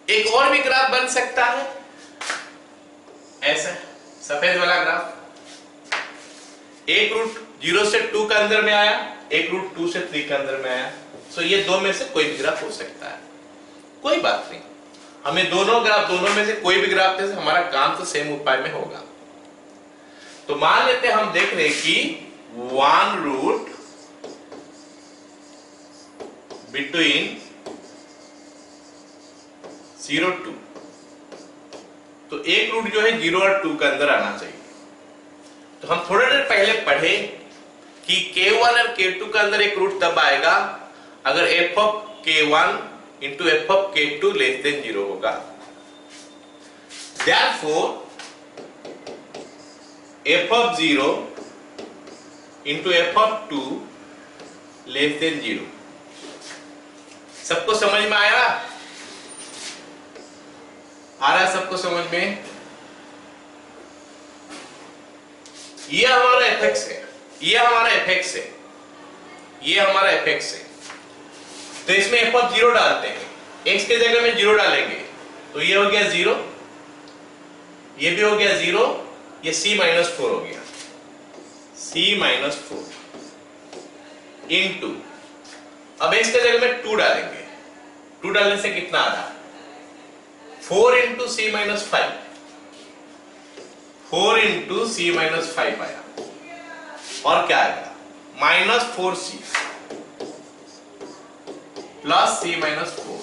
एक और भी ग्राफ बन सकता है ऐसा, सफेद वाला ग्राफ। एक रूट 0 से 2 का अंदर में आया, एक रूट 2 से 3 का अंदर में आया। सो ये दो में से कोई भी ग्राफ हो सकता है, कोई बात नहीं। हमें दोनों में से कोई भी ग्राफ से हमारा काम तो सेम उपाय में होगा। तो मान लेते हैं हम देख रहे हैं कि वन रूट बिटवीन 0 2, तो एक रूट जो है 0 और 2 के अंदर आना चाहिए। तो हम थोड़ा देर पहले पढ़े कि K1 और K2 के अंदर एक रूट तब आएगा अगर f of K1 into f of K2 less than 0 होगा। Therefore f of 0 into f of 2 less than 0। सबको समझ में आया? आ रहा है सबको समझ में? ये हमारा fx है, ये हमारा fx है, ये हमारा fx है। तो इसमें f of 0 डालते हैं, x के जगह में 0 डालेंगे, तो ये हो गया 0, ये भी हो गया 0, ये c - 4 हो गया, c - 4 इनटू, अब x के जगह में 2 डालेंगे, 2 डालने से कितना आ रहा है 4 इंटू c - 5, 4 इंटू c - 5 आया, और क्या आएगा -4c प्लस c - 4।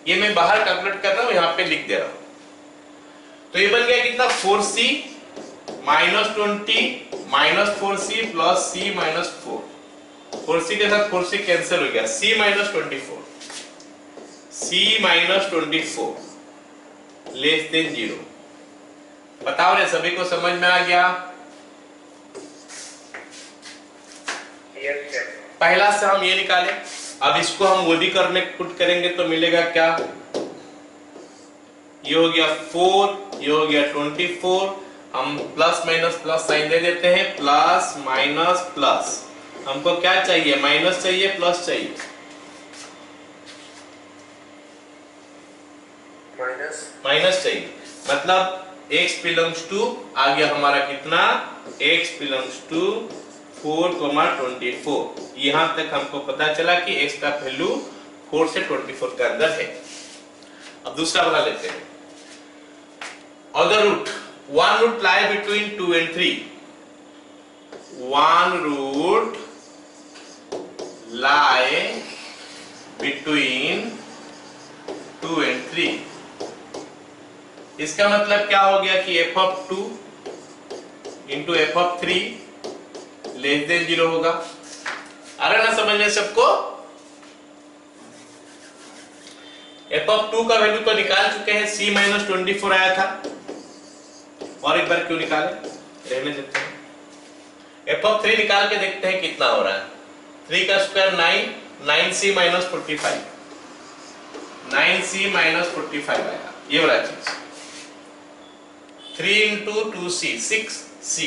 ये मैं बाहर कैलकुलेट कर रहा हूं, यहां पे लिख दे रहा हूं। तो ये बन गया कितना 4c -20 -4c plus c - 4। 4c के साथ 4c कैंसिल हो गया, c - 24, c - 24 लेस देन 0। बताओ रे, सभी को समझ में आ गया? Yes sir. पहला से हम ये निकाले, अब इसको हम वो भी करने पुट करेंगे तो मिलेगा क्या, ये हो गया 4, ये हो गया 24, हम प्लस माइनस प्लस साइन दे देते हैं, प्लस माइनस प्लस। हमको क्या चाहिए, माइनस चाहिए प्लस चाहिए? माइनस चाहिए, मतलब x belongs to आ गया हमारा कितना, x belongs to 4,24। यहां तक हमको पता चला कि x का वैल्यू 4 से 24 के अंदर है। अब दूसरा वाला लेते हैं, other root, one root lie between 2 and 3, one root lie between 2 and 3। इसका मतलब क्या हो गया कि f of 2 into f of 3 less than 0 होगा। आ रहा ना समझ में सबको? f of 2 का वैल्यू तो निकाल चुके हैं, c - 24 आया था, और एक बार क्यों निकाले, रहने देते हैं। f of 3 निकाल के देखते हैं कितना हो रहा है। 3 का स्क्वायर 9, 9c - 45, 9c - 45 आया, ये वाला चीज। 3 into 2c 6c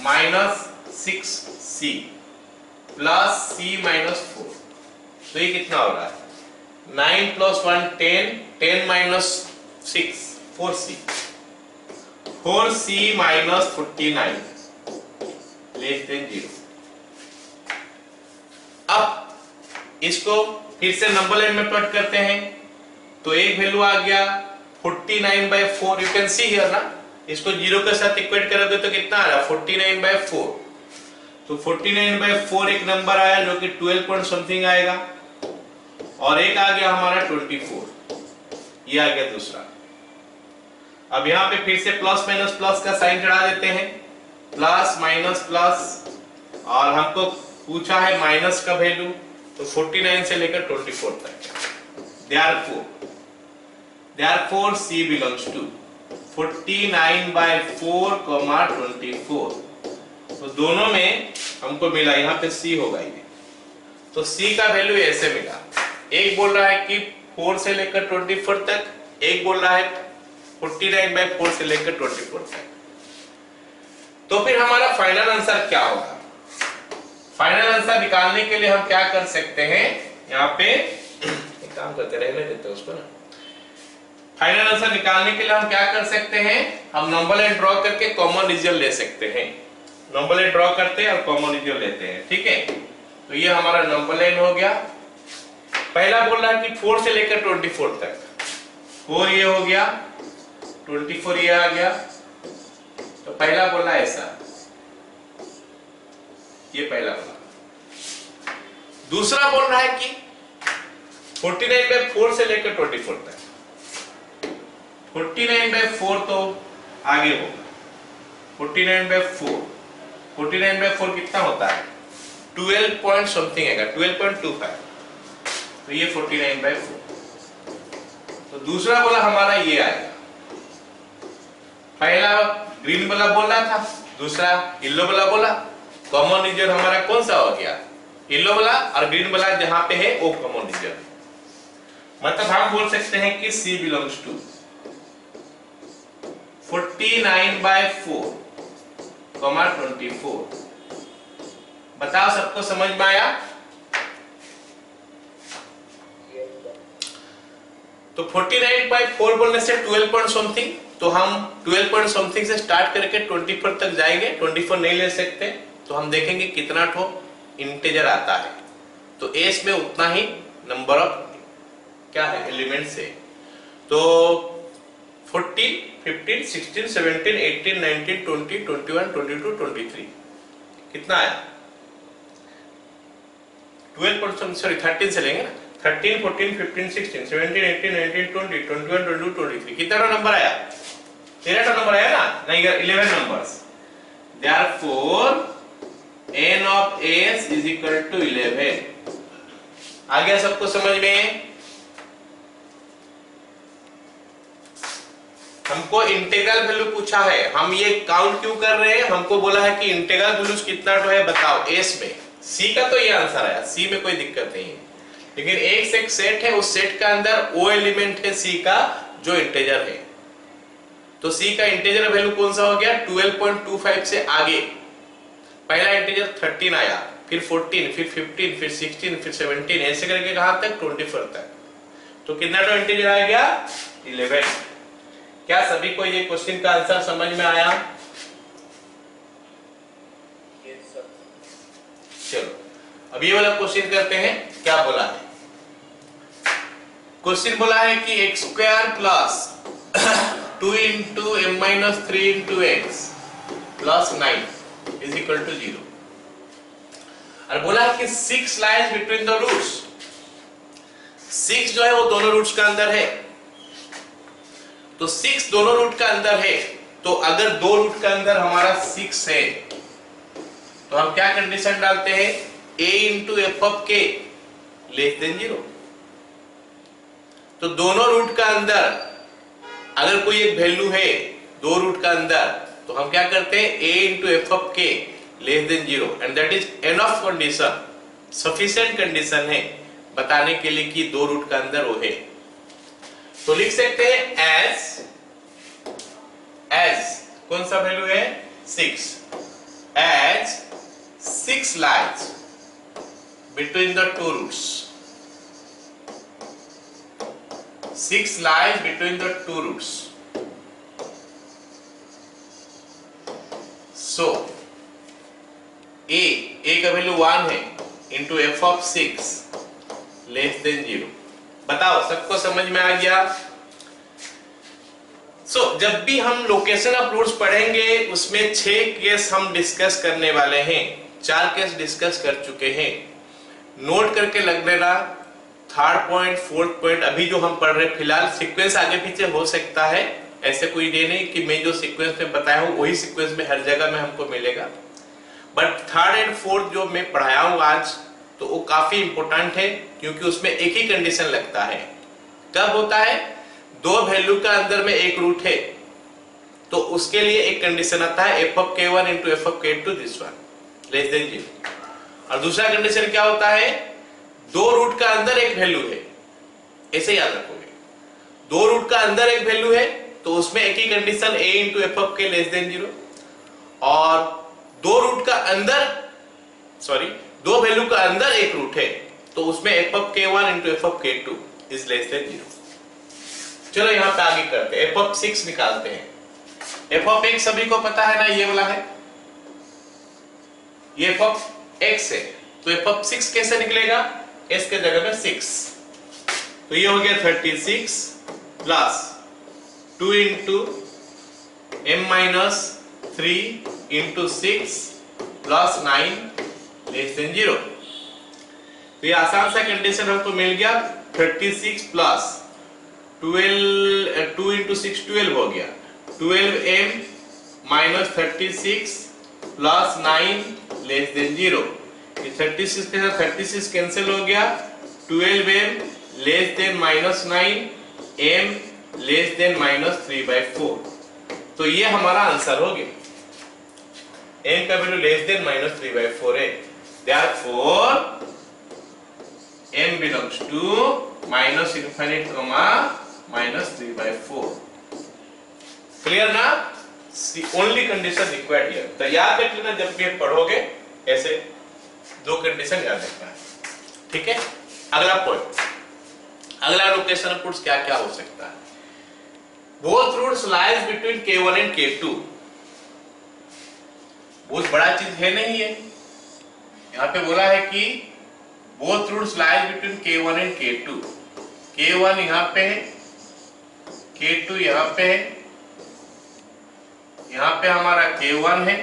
minus 6c plus c minus 4, तो ये कितना हो रहा है 9 plus 1 10, 10 minus 6 4c, 4c minus 49 less than 0। अब इसको फिर से नंबर लाइन में प्लॉट करते हैं, तो एक वैल्यू आ गया 49/4, यू कैन सी हियर ना, इसको 0 के साथ इक्वेट करोगे तो कितना आ रहा है 49/4। तो 49/4 एक नंबर आया जो कि 12 पॉइंट समथिंग आएगा, और एक आ गया हमारा 24, ये आ गया दूसरा। अब यहाँ पे फिर से प्लस माइनस प्लस का साइन चढ़ा देते हैं, प्लस माइनस प्लस, और हमको पूछा है माइनस का वैल्यू, तो 49 से लेकर 24 तक। therefore C belongs to 49/4, 24। तो दोनों में हमको मिला, यहाँ पे C होगा ये, तो C का वैल्यू ऐसे मिला। एक बोल रहा है कि 4 से लेकर 24 तक, एक बोल रहा है 49/4 से लेकर 24 तक। तो फिर हमारा फाइनल आंसर क्या होगा? फाइनल आंसर निकालने के लिए हम क्या कर सकते हैं, यहाँ पे एक काम करते, रहने देते हैं उसको ना। फाइनल आंसर निकालने के लिए हम क्या कर सकते हैं, हम नंबर लाइन ड्रॉ करके कॉमन रीजन ले सकते हैं। नंबर लाइन ड्रॉ करते हैं और कॉमन रीजन लेते हैं, ठीक है। तो ये हमारा नंबर लाइन हो गया। पहला बोल रहा है कि 4 से लेकर 24 तक, 4 ये हो गया, 24 ये आ गया। तो पहला बोला ऐसा, ये पहला बोला। दूसरा बोल रहा है कि 49/4 से लेकर 24 तक, 49/4 तो आगे होगा, 49/4 कितना होता है, 12 पॉइंट समथिंग है, 12.25। तो ये 49/4। तो दूसरा बोला हमारा ये आएगा। पहला ग्रीन वाला बोला था, दूसरा येलो वाला बोला। कॉमन रीजन हमारा कौन सा हो गया, येलो वाला, और ग्रीन वाला जहां पे है वो कॉमन रीजन। मतलब हम बोल सकते हैं कि C बिलोंग्स टू 49/4, 24। बताओ सबको समझ में आया? तो 49/4 बोलने से 12 पॉइंट समथिंग, तो हम 12 पॉइंट समथिंग से स्टार्ट करके 24 तक जाएंगे। 24 नहीं ले सकते, तो हम देखेंगे कितना ठो इंटीजर आता है। तो एस में उतना ही नंबर ऑफ क्या है एलिमेंट्स है। तो 14, 15, 16, 17, 18, 19, 20, 21, 22, 23 कितना आया, 13 से लेंगे ना, 13, 14, 15, 16, 17, 18, 19, 20, 21, 22, 23 कितना नंबर आया, 13 नंबर आया ना, नहीं 11 numbers. Therefore n of s is equal to 11। आ गया सबको समझ में? हमको इंटीग्रल वैल्यू पूछा है, हम ये काउंट क्यों कर रहे हैं, हमको बोला है कि इंटीग्रल वैल्यूज कितना तो है बताओ एस में। सी का तो ये आंसर आया, सी में कोई दिक्कत नहीं है, लेकिन एक से एक सेट है, उस सेट का अंदर वो एलिमेंट है सी का जो इंटीजर है। तो सी का इंटीजर वैल्यू कौन सा हो गया, 12.25 से आगे। पहला इंटीजर 13 आया, फिर 14, फिर 15, फिर 16, फिर 17, ऐसे करके कहां तक 24 तक। तो कितना तो इंटीजर आ गया 11। क्या सभी को ये क्वेश्चन का आंसर समझ में आया? चलो अब ये वाला क्वेश्चन करते हैं। क्या बोला है, क्वेश्चन बोला है कि x square plus 2 into m-3 into x प्लस 9 इज इक्वल टू 0। और बोला है कि 6 लाइज बिटवीन द रूट्स। 6 जो है वो दोनों रूट्स का अंदर है, तो 6 दोनों रूट का अंदर है। तो अगर दो रूट का अंदर हमारा 6 है तो हम क्या कंडीशन डालते हैं, a into f of k less than 0। तो दोनों रूट का अंदर अगर कोई एक वैल्यू है दो रूट का अंदर, तो हम क्या करते हैं, a into f of k less than 0, and that is enough condition, sufficient condition है बताने के लिए कि दो रूट का अंदर वो है। तो लिख सकते हैं एज कौन सा वैल्यू है 6, as 6 lies between the two roots। 6 lies between the two roots। So a का वैल्यू 1 है into f of 6 less than 0। बताओ सबको समझ में आ गया? जब भी हम लोकेशन ऑफ रूट्स पढ़ेंगे उसमें 6 केस हम डिस्कस करने वाले हैं। 4 केस डिस्कस कर चुके हैं, नोट करके लग लेना। थर्ड पॉइंट, फोर्थ पॉइंट, अभी जो हम पढ़ रहे हैं फिलहाल सीक्वेंस आगे पीछे हो सकता है, ऐसे कोई डे नहीं कि मैं जो सीक्वेंस में बताया हूँ वही सीक्वेंस में हर जगह में हमको मिलेगा। बट थर्ड एंड फोर्थ जो मैं पढ़ाया हूँ आज, तो वो काफी इंपॉर्टेंट है क्योंकि उसमें एक ही कंडीशन लगता है। कब होता है? दो वैल्यू का अंदर में एक रूट है तो उसके लिए एक कंडीशन आता है F of k1 into f of k2 this one less than 0। और दूसरा कंडीशन क्या होता है? दो रूट का अंदर एक वैल्यू है, ऐसे याद रखोगे। दो रूट का अंदर एक वैल्यू है तो उसमें एक ही condition a into f of k less than 0। और दो रूट का अंदर, सॉरी, दो वैल्यू का अंदर एक रूट है तो उसमें F of k1 into f of k2 is less than 0। चलो यहां पे आगे करते हैं, एफ ऑफ 6 निकालते हैं। एफ ऑफ x सभी को पता है ना, ये वाला है, ये एफ ऑफ x है, तो एफ ऑफ 6 कैसे निकलेगा? s के जगह में 6, तो ये हो गया 36 plus 2 into m minus 3 into 6 plus 9 less than 0। तो ये आसान सा कंडीशन हमको मिल गया। 36 प्लस 12, 2 इंटू 6 12 हो गया, 12m minus 36 plus 9 less than 0। 36 के साथ 36 कैंसिल हो गया, 12m less than minus 9, m less then minus 3/4। तो ये हमारा आंसर हो गया, m का वैल्यू लेस देन माइनस 3/4 है। Therefore m belongs to minus infinite comma minus 3/4। Clear ना? Only condition required here. तो याद रख लेना जब भी पढ़ोगे ऐसे दो कंडीशन याद रखना है, ठीक है। अगला पॉइंट, अगला लोकेशन पुट्स क्या क्या हो सकता है? Both roots lies between k1 and k2। बहुत बड़ा चीज है नहीं है, यहाँ पे बोला है कि both roots lies between k1 and k2। k1 यहाँ पे है, k2 यहाँ पे है, यहाँ पे हमारा k1 है,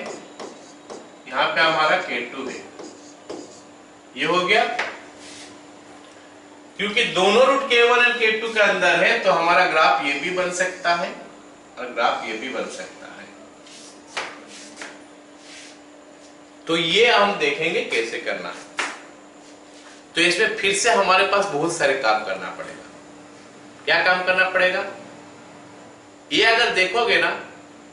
यहाँ पे हमारा k2 है। ये हो गया, क्योंकि दोनों रूट k1 और k2 के अंदर है तो हमारा ग्राफ ये भी बन सकता है और ग्राफ ये भी बन सकता है। तो ये हम देखेंगे कैसे करना है। तो इसमें फिर से हमारे पास बहुत सारे काम करना पड़ेगा। क्या काम करना पड़ेगा? ये अगर देखोगे ना,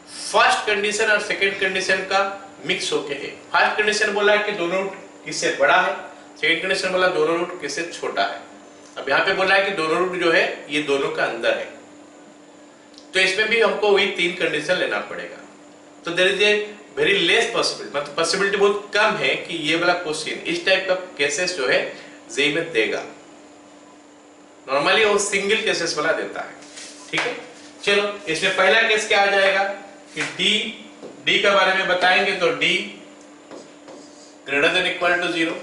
फर्स्ट कंडीशन और सेकंड कंडीशन का मिक्स होके है। फर्स्ट कंडीशन बोला है कि दोनों रूट किससे बड़ा है, सेकंड कंडीशन बोला दोनों रूट किससे छोटा है। अब यहाँ पे बोला है कि दोनों रूट जो है ये दोनों का अंदर है, तो इसमें भी हमको वही तीन कंडीशन लेना पड़ेगा। तो there is a very less possibility, मतलब पॉसिबिलिटी बहुत कम है कि ये वाला क्वेश्चन इस टाइप का केसेस जो है जेईई में देगा। नॉर्मली वो सिंगल केसेस वाला देता है, ठीक है। चलो इसमें पहला केस क्या आ जाएगा कि डी के बारे में बताएंगे, तो d greater than equal to 0।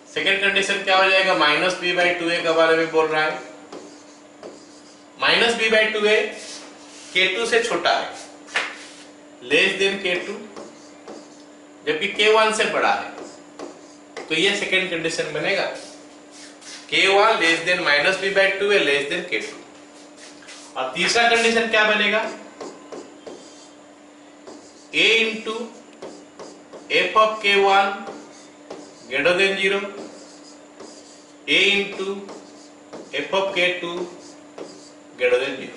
Second condition क्या हो जाएगा? माइनस b/2a के बारे में बोल रहा है। माइनस b/2a k2 से छोटा है, लेस देन k2, जबकि k1 से बड़ा है, तो ये सेकेंड कंडीशन बनेगा। k1 less then minus b/2a less than k2। और तीसरा कंडीशन क्या बनेगा? a into f of k1 greater than 0, a into f of k2 greater than 0।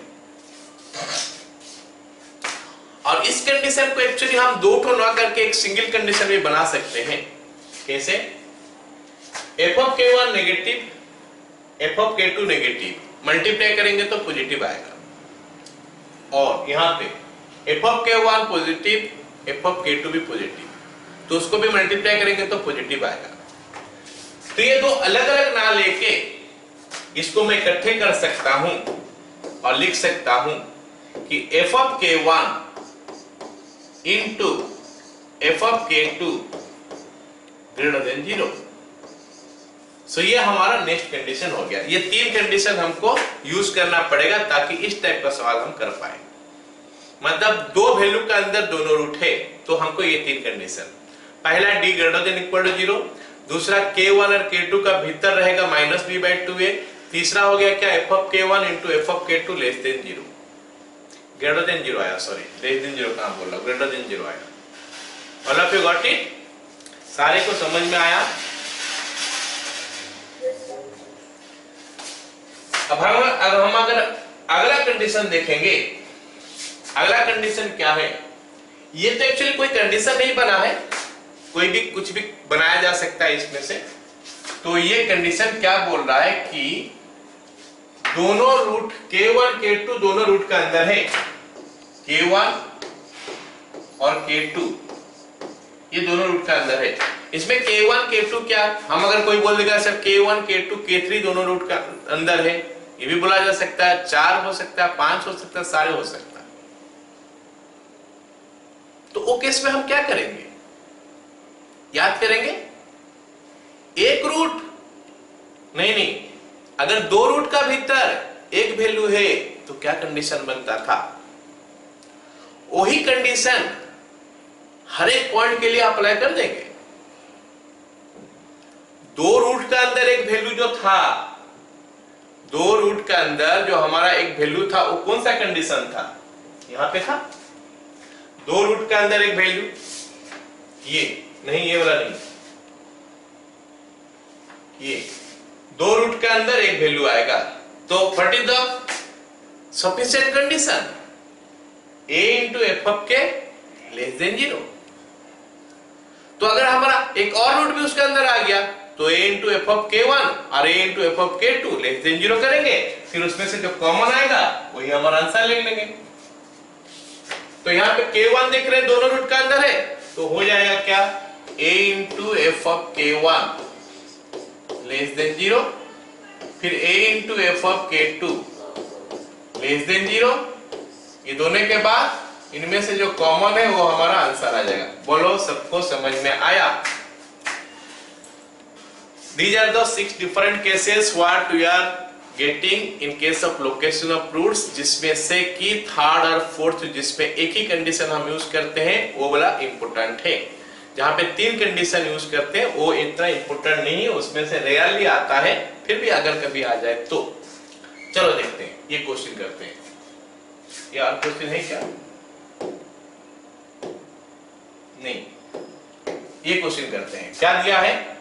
और इस कंडीशन को एक्चुअली हम दो ठो ना करके एक सिंगल कंडीशन में बना सकते हैं। कैसे? F of k1 negative, F of k2 negative, multiply करेंगे तो पॉजिटिव आएगा। और यहाँ पे F of k1 positive, F of k2 भी पॉजिटिव, तो उसको भी मल्टीप्लाई करेंगे तो पॉजिटिव आएगा। तो ये दो अलग अलग ना लेके इसको मैं इकट्ठे कर सकता हूं और लिख सकता हूं कि F of k1 into f of k2 greater than 0। सो ये हमारा नेक्स्ट कंडीशन हो गया। ये तीन कंडीशन हमको यूज करना पड़ेगा ताकि इस टाइप का सवाल हम कर पाए। मतलब दो वैल्यू के अंदर दोनों रूट है तो हमको ये तीन कंडीशन, पहला d greater than equal to 0, दूसरा K1 और K2 का भीतर रहेगा -b/2a, तीसरा हो गया क्या f of K1 into f of K2 less than 0, greater than 0 आया, सॉरी लेस देन 0 कहां बोल रहा हूं, ग्रेटर देन 0 आया। All of you got it? सारे को समझ में आया? अब हम अगर अगला कंडीशन देखेंगे, अगला कंडीशन क्या है? ये तो एक्चुअली कोई कंडीशन नहीं बना है, कोई भी कुछ भी बनाया जा सकता है इसमें से। तो ये कंडीशन क्या बोल रहा है कि दोनों रूट K1 K2 दोनों रूट का अंदर है, K1 और K2 ये दोनों रूट का अंदर है। इसमें K1 K2 क्या, हम अगर कोई बोल देगा सर K1 K2 K3 दोनों रूट का अंदर है, ये भी बोला जा सकता है, 4 हो सकता है, 5 हो सकता है, सारे हो सकता है। तो वो केस में हम क्या करेंगे? याद करेंगे, एक रूट नहीं, अगर दो रूट का भीतर एक वैल्यू है तो क्या कंडीशन बनता था? वही कंडीशन हर एक पॉइंट के लिए अप्लाई कर देंगे। दो रूट का अंदर एक वैल्यू जो था, दो रूट का अंदर जो हमारा एक वैल्यू था, वो कौन सा कंडीशन था? यहां पे था, दो रूट का अंदर एक वैल्यू, ये नहीं, ये वाला नहीं, ये दो रूट का अंदर एक वैल्यू आएगा। तो what is the sufficient condition? a into f of k less than 0। तो अगर हमारा एक और रूट भी उसके अंदर आ गया तो a into f of K1 और a into f of K2 less than 0 करेंगे, फिर उसमें से जो कॉमन आएगा वही हमारा आंसर ले लेंगे। तो यहाँ पे K1 देख रहे हैं दोनों रूट का अंदर है, तो हो जाएगा क्या? a into f of K1 less than 0, फिर a into f of K2 less than 0। ये दोनों के बाद इनमें से जो कॉमन है वो हमारा आंसर आ जाएगा। बोलो सबको समझ में आया? These are the 6 different cases what we are getting in case of location of roots, जिसमें से कि थर्ड और फोर्थ जिसमें एक ही कंडीशन हम यूज करते हैं वो वाला इंपोर्टेंट है। जहां पे 3 कंडीशन यूज करते हैं वो इतना इंपोर्टेंट नहीं है, उसमें से रेयरली आता है, फिर भी अगर कभी आ जाए तो। चलो देखते हैं, ये क्वेश्चन करते हैं। ये और क्वेश्चन है क्या? नहीं, ये क्वेश्चन करते हैं। क्या दिया है?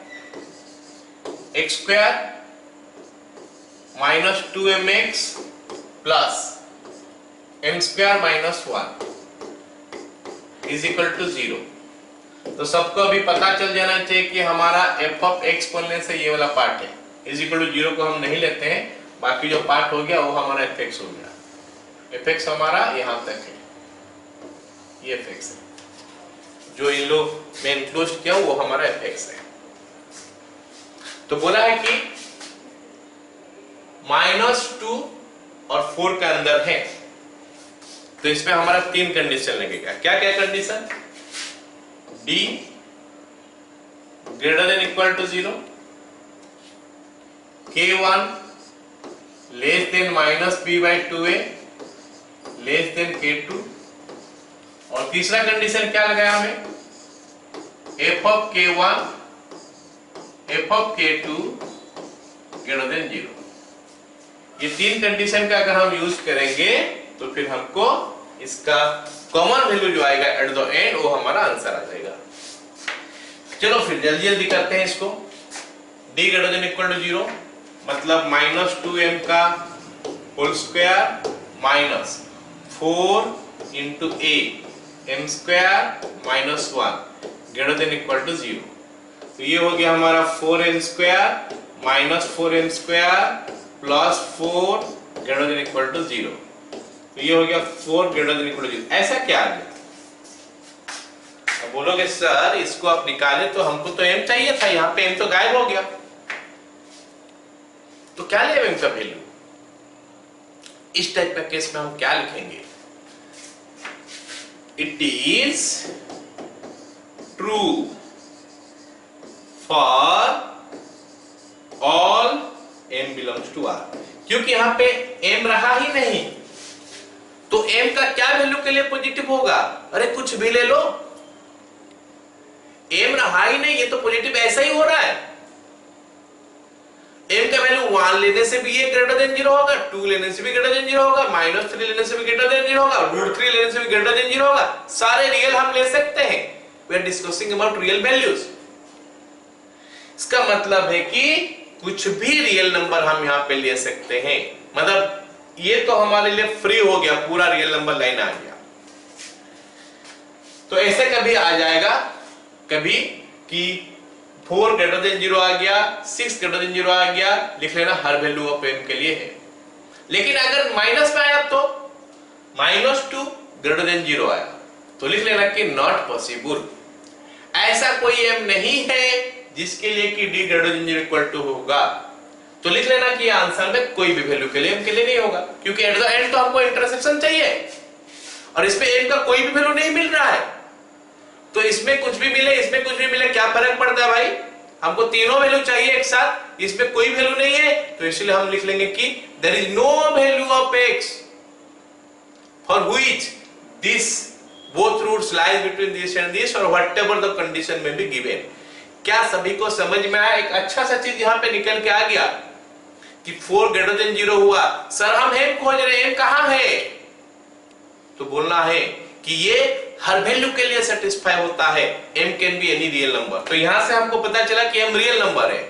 x square minus 2mx plus m square minus 1 is equal to 0। तो सबको अभी पता चल जाना चाहिए कि हमारा f ऑफ x बोलने से ये वाला पार्ट है, इज इक्वल टू 0 को हम नहीं लेते हैं, बाकी जो पार्ट हो गया वो हमारा fx हो गया। fx हमारा यहां तक है, ये fx है, जो इन लोग में इंक्लूड किया वो हमारा fx है। तो बोला है कि -2 और 4 का अंदर है, तो इसमें हमारा 3 कंडीशन लगेगा। क्या क्या condition? d greater than equal to 0, K1 less than -b/2a less than K2, और तीसरा कंडीशन क्या लगाया हमें? f of K1 f of K2 greater than 0। ये 3 कंडीशन का अगर हम यूज करेंगे तो फिर हमको इसका कॉमन वैल्यू जो आएगा एट द एंड वो हमारा आंसर आ जाएगा। चलो फिर जल्दी जल्दी करते हैं इसको। d greater than equal to 0 मतलब -2m का whole square minus 4 into a m square minus 1 greater than equal to 0। तो ये हो गया हमारा 4m square minus 4m square plus 4 greater than equal to 0। तो ये हो गया 4 ग्रेटर देन इक्वल टू 0। ऐसा क्या आ गया? अब बोलोगे सर इसको आप निकाले तो हमको तो m चाहिए था, यहाँ पे m तो गायब हो गया, तो क्या ले m का वैल्यू? इस टाइप का केस में हम क्या लिखेंगे? It is true for all m belongs to r, क्योंकि यहां पे m रहा ही नहीं, तो m का क्या वैल्यू के लिए पॉजिटिव होगा? अरे कुछ भी ले लो, एम रहा ही नहीं, ये तो पॉजिटिव ऐसा ही हो रहा है। एम का वैल्यू 1 लेने से भी ये ग्रेटर देन 0 होगा, 2 लेने से भी ग्रेटर देन 0 होगा, -3 लेने से भी ग्रेटर देन 0 होगा, √3 लेने से भी ग्रेटर देन 0 होगा। सारे रियल हम ले सकते हैं। We are discussing about real values. इसका मतलब है कि कुछ भी रियल नंबर हम यहां पे ले सकते हैं। मतलब ये तो हमारे लिए फ्री हो गया, पूरा रियल नंबर लाइन आ गया। तो ऐसे कभी आ जाएगा कभी कि 4 ग्रेटर देन 0 आ गया, 6 ग्रेटर देन 0 आ गया, लिख लेना हर वैल्यू ऑफ m के लिए है। लेकिन अगर माइनस में आया तो -2 ग्रेटर देन 0 आया तो लिख लेना कि नॉट पॉसिबल। ऐसा कोई m नहीं है जिसके लिए कि d greater than 0 equal to होगा, तो लिख लेना कि आंसर में कोई भी वैल्यू के लिए m के लिए नहीं होगा, क्योंकि एट द एंड तो हमको इंटरसेक्शन चाहिए और इसमें m का कोई भी वैल्यू नहीं मिल रहा है। तो इसमें कुछ भी मिले, इसमें कुछ भी मिले, क्या फर्क पड़ता है भाई? हमको तीनों वैल्यू चाहिए एक साथ, इसमें कोई वैल्यू नहीं है, तो इसलिए हम लिख लेंगे कि there is no value of x for which this both roots lies between this and this और व्हाटएवर द कंडीशन में बी गिवन। क्या सभी को समझ में आया? एक अच्छा सा चीज यहां पे निकल के आ गया कि 4 ग्रेटर देन 0 हुआ। सर हम m खोज रहे हैं, m कहां है? तो बोलना है कि ये हर वैल्यू के लिए सेटिस्फाई होता है। m can be any real number. तो यहां से हमको पता चला कि m रियल नंबर है।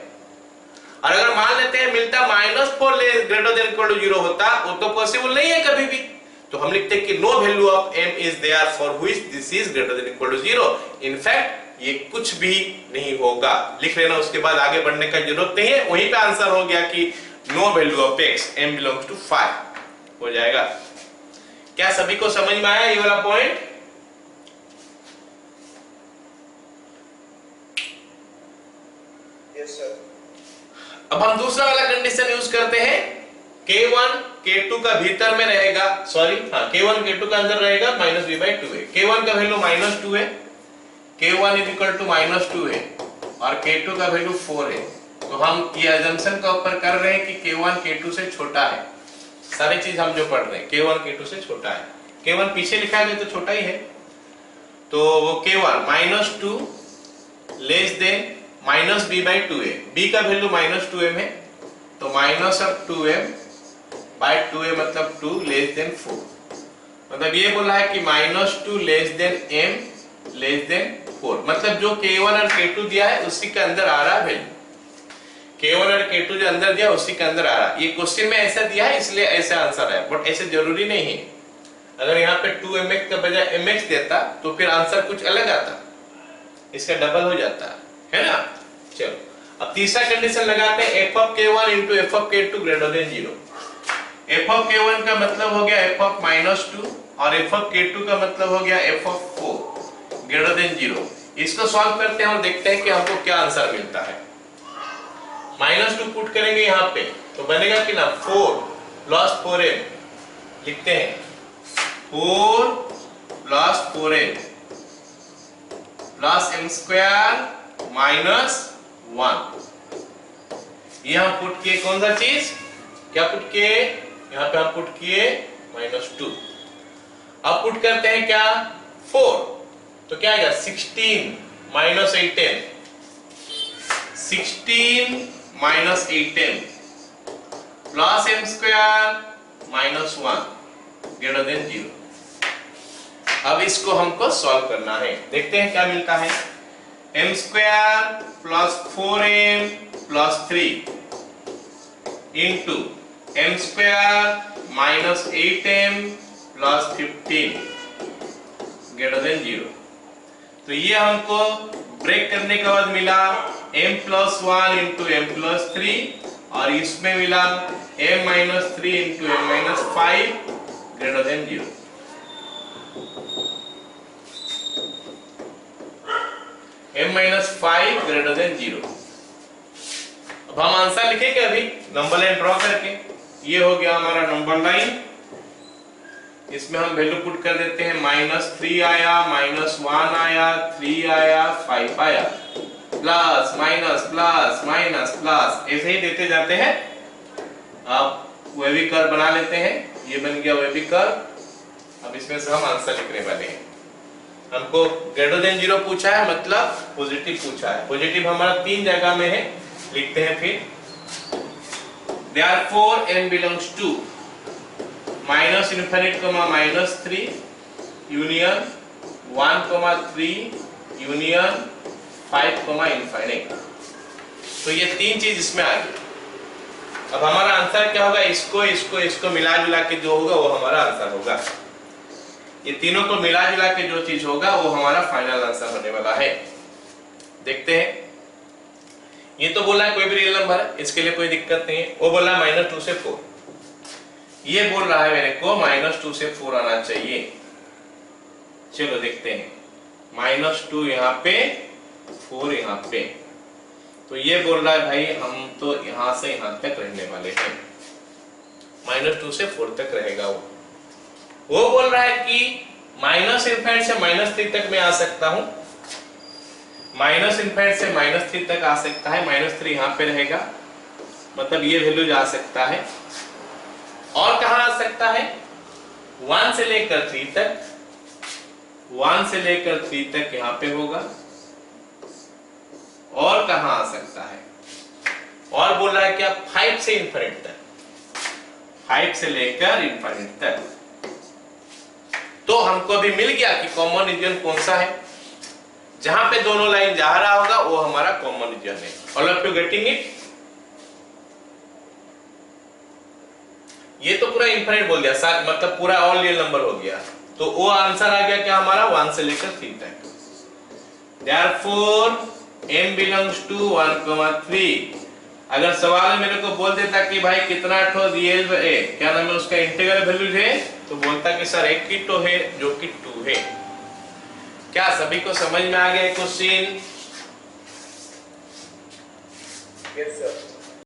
और अगर मान लेते हैं मिलता -4 ग्रेटर देन इक्वल टू 0 होता, वो तो पॉसिबल नहीं है कभी भी, तो हम लिखते हैं कि no value of m is there for which this is greater than equal to 0। In fact ये कुछ भी नहीं होगा, लिख लेना, उसके बाद आगे बढ़ने का जरूरत नहीं है। वहीं पे आंसर हो गया कि no value of x m belongs to 5 हो जाएगा। क्या सभी को समझ में आया ये वाला पॉइंट? Yes sir. अब हम दूसरा वाला कंडीशन यूज करते हैं। k1 k2 का भीतर में रहेगा, सॉरी हाँ, k1 k2 का अंदर रहेगा -b/2 है। k1 का वैल्यू -2 है, k1 इज इक्वल टू -2 है और k2 का वैल्यू 4 है। तो हम ये अजम्पशन का ऊपर कर रहे हैं कि k1 k2 से छोटा है। सारी चीज हम जो पढ़ रहे हैं k1 k2 से छोटा है। k1 पीछे लिखा है तो छोटा ही है, तो वो k1 -2 लेस देन -b/2 है। b का वैल्यू -2m है, तो -2m/2a मतलब 2 लेस देन 4। मतलब ये बोला है कि -2 less than m less then 4। मतलब जो k1 और k2 दिया है उसी के अंदर आ रहा है वैल्यू। k1 और k2 जो अंदर दिया उसी के अंदर आ रहा है। ये क्वेश्चन में ऐसा दिया है इसलिए ऐसा आंसर है, बट ऐसे जरूरी नहीं है। अगर यहाँ पे 2mx के बजाय mx देता तो फिर आंसर कुछ अलग आता, इसका डबल हो जाता है ना। चलो अब तीसरा कंडीशन लगाते हैं, f of k1 into f of k2 greater than 0। f of k1 का मतलब हो गया f of -2 और f of k2 का मतलब हो गया f of 4 greater than 0। इसको सॉल्व करते हैं और देखते हैं कि हमको क्या आंसर मिलता है। -2 पुट करेंगे यहाँ पे तो बनेगा कि ना 4 प्लस 4m, लिखते हैं 4 plus 4m plus m square -1। ये हम पुट किए कौन सा चीज, क्या पुट किए? यहाँ पे हम पुट किए -2। अब पुट करते हैं क्या 4, तो क्या आएगा 16 - 8m, 16 - 8m plus m square -1 greater than 0। अब इसको हमको सॉल्व करना है, देखते हैं क्या मिलता है। m square plus 4m plus 3 into m square -8m plus 15 greater than 0। तो ये हमको ब्रेक करने के बाद मिला m+1 इंटू m+3 और इसमें मिला m-3 into m-5 greater than 0। m-5 greater than 0। अब हम आंसर लिखेंगे अभी नंबर लाइन ड्रॉ करके। ये हो गया हमारा नंबर लाइन, इसमें हम वैल्यू पुट कर देते हैं। -3 आया, -1 आया, 3 आया, 5 आया, plus minus plus minus plus ऐसे ही देते जाते हैं। अब वेवी कर्व बना लेते हैं, ये बन गया वेवी कर्व। अब इसमें से हम आंसर लिखने वाले हैं। हमको ग्रेटर देन 0 पूछा है, मतलब पॉजिटिव पूछा है। पॉजिटिव हमारा 3 जगह में है, लिखते हैं फिर। Therefore n belongs to minus infinite minus 3 union 1 3 union 5 infinite। तो ये 3 चीज इसमें आ गई। अब हमारा आंसर क्या होगा? इसको इसको इसको मिला जुला के जो होगा वो हमारा आंसर होगा। ये तीनों को मिला जुला के जो चीज होगा वो हमारा फाइनल आंसर होने वाला है। देखते हैं। ये तो बोला है कोई भी रियल नंबर है, इसके लिए कोई दिक्कत नहीं है। वो बोल रहा है -2 से 4, ये बोल रहा है मेरे को -2 से 4 आना चाहिए। चलो देखते हैं। -2 यहाँ पे, 4 यहाँ पे, तो ये बोल रहा है भाई हम तो यहां से यहां तक रहने वाले हैं। -2 से 4 तक रहेगा वो बोल रहा है कि -∞ से -3 तक मैं आ सकता हूं, -∞ से -3 तक आ सकता है। -3 यहाँ पे रहेगा, मतलब ये वैल्यू जा सकता है। और कहां आ सकता है? 1 से लेकर 3 तक, 1 से लेकर 3 तक यहाँ पे होगा। और कहां आ सकता है? और बोल रहा है क्या? 5 से इन्फिनिट तक, 5 से लेकर इन्फिनिट तक। तो हमको अभी मिल गया कि कॉमन रीजन कौन सा है। जहां पे दोनों लाइन जा रहा होगा वो हमारा कॉमन रीजन है। All of you getting it? ये तो पूरा इन्फिनिट बोल दिया, साथ मतलब पूरा ऑल रियल नंबर हो गया। तो वो आंसर आ गया क्या हमारा? 1 से लेकर 3 तक। Therefore m belongs to 1, 3। अगर सवाल में मेरे को बोल देता कि भाई कितना ठो रियल क्या नाम है उसका इंटीग्रल वैल्यूज है, तो बोलता कि सर 1 की तो है जो कि 2 है। क्या सभी को समझ में आ गया क्वेश्चन? Yes sir.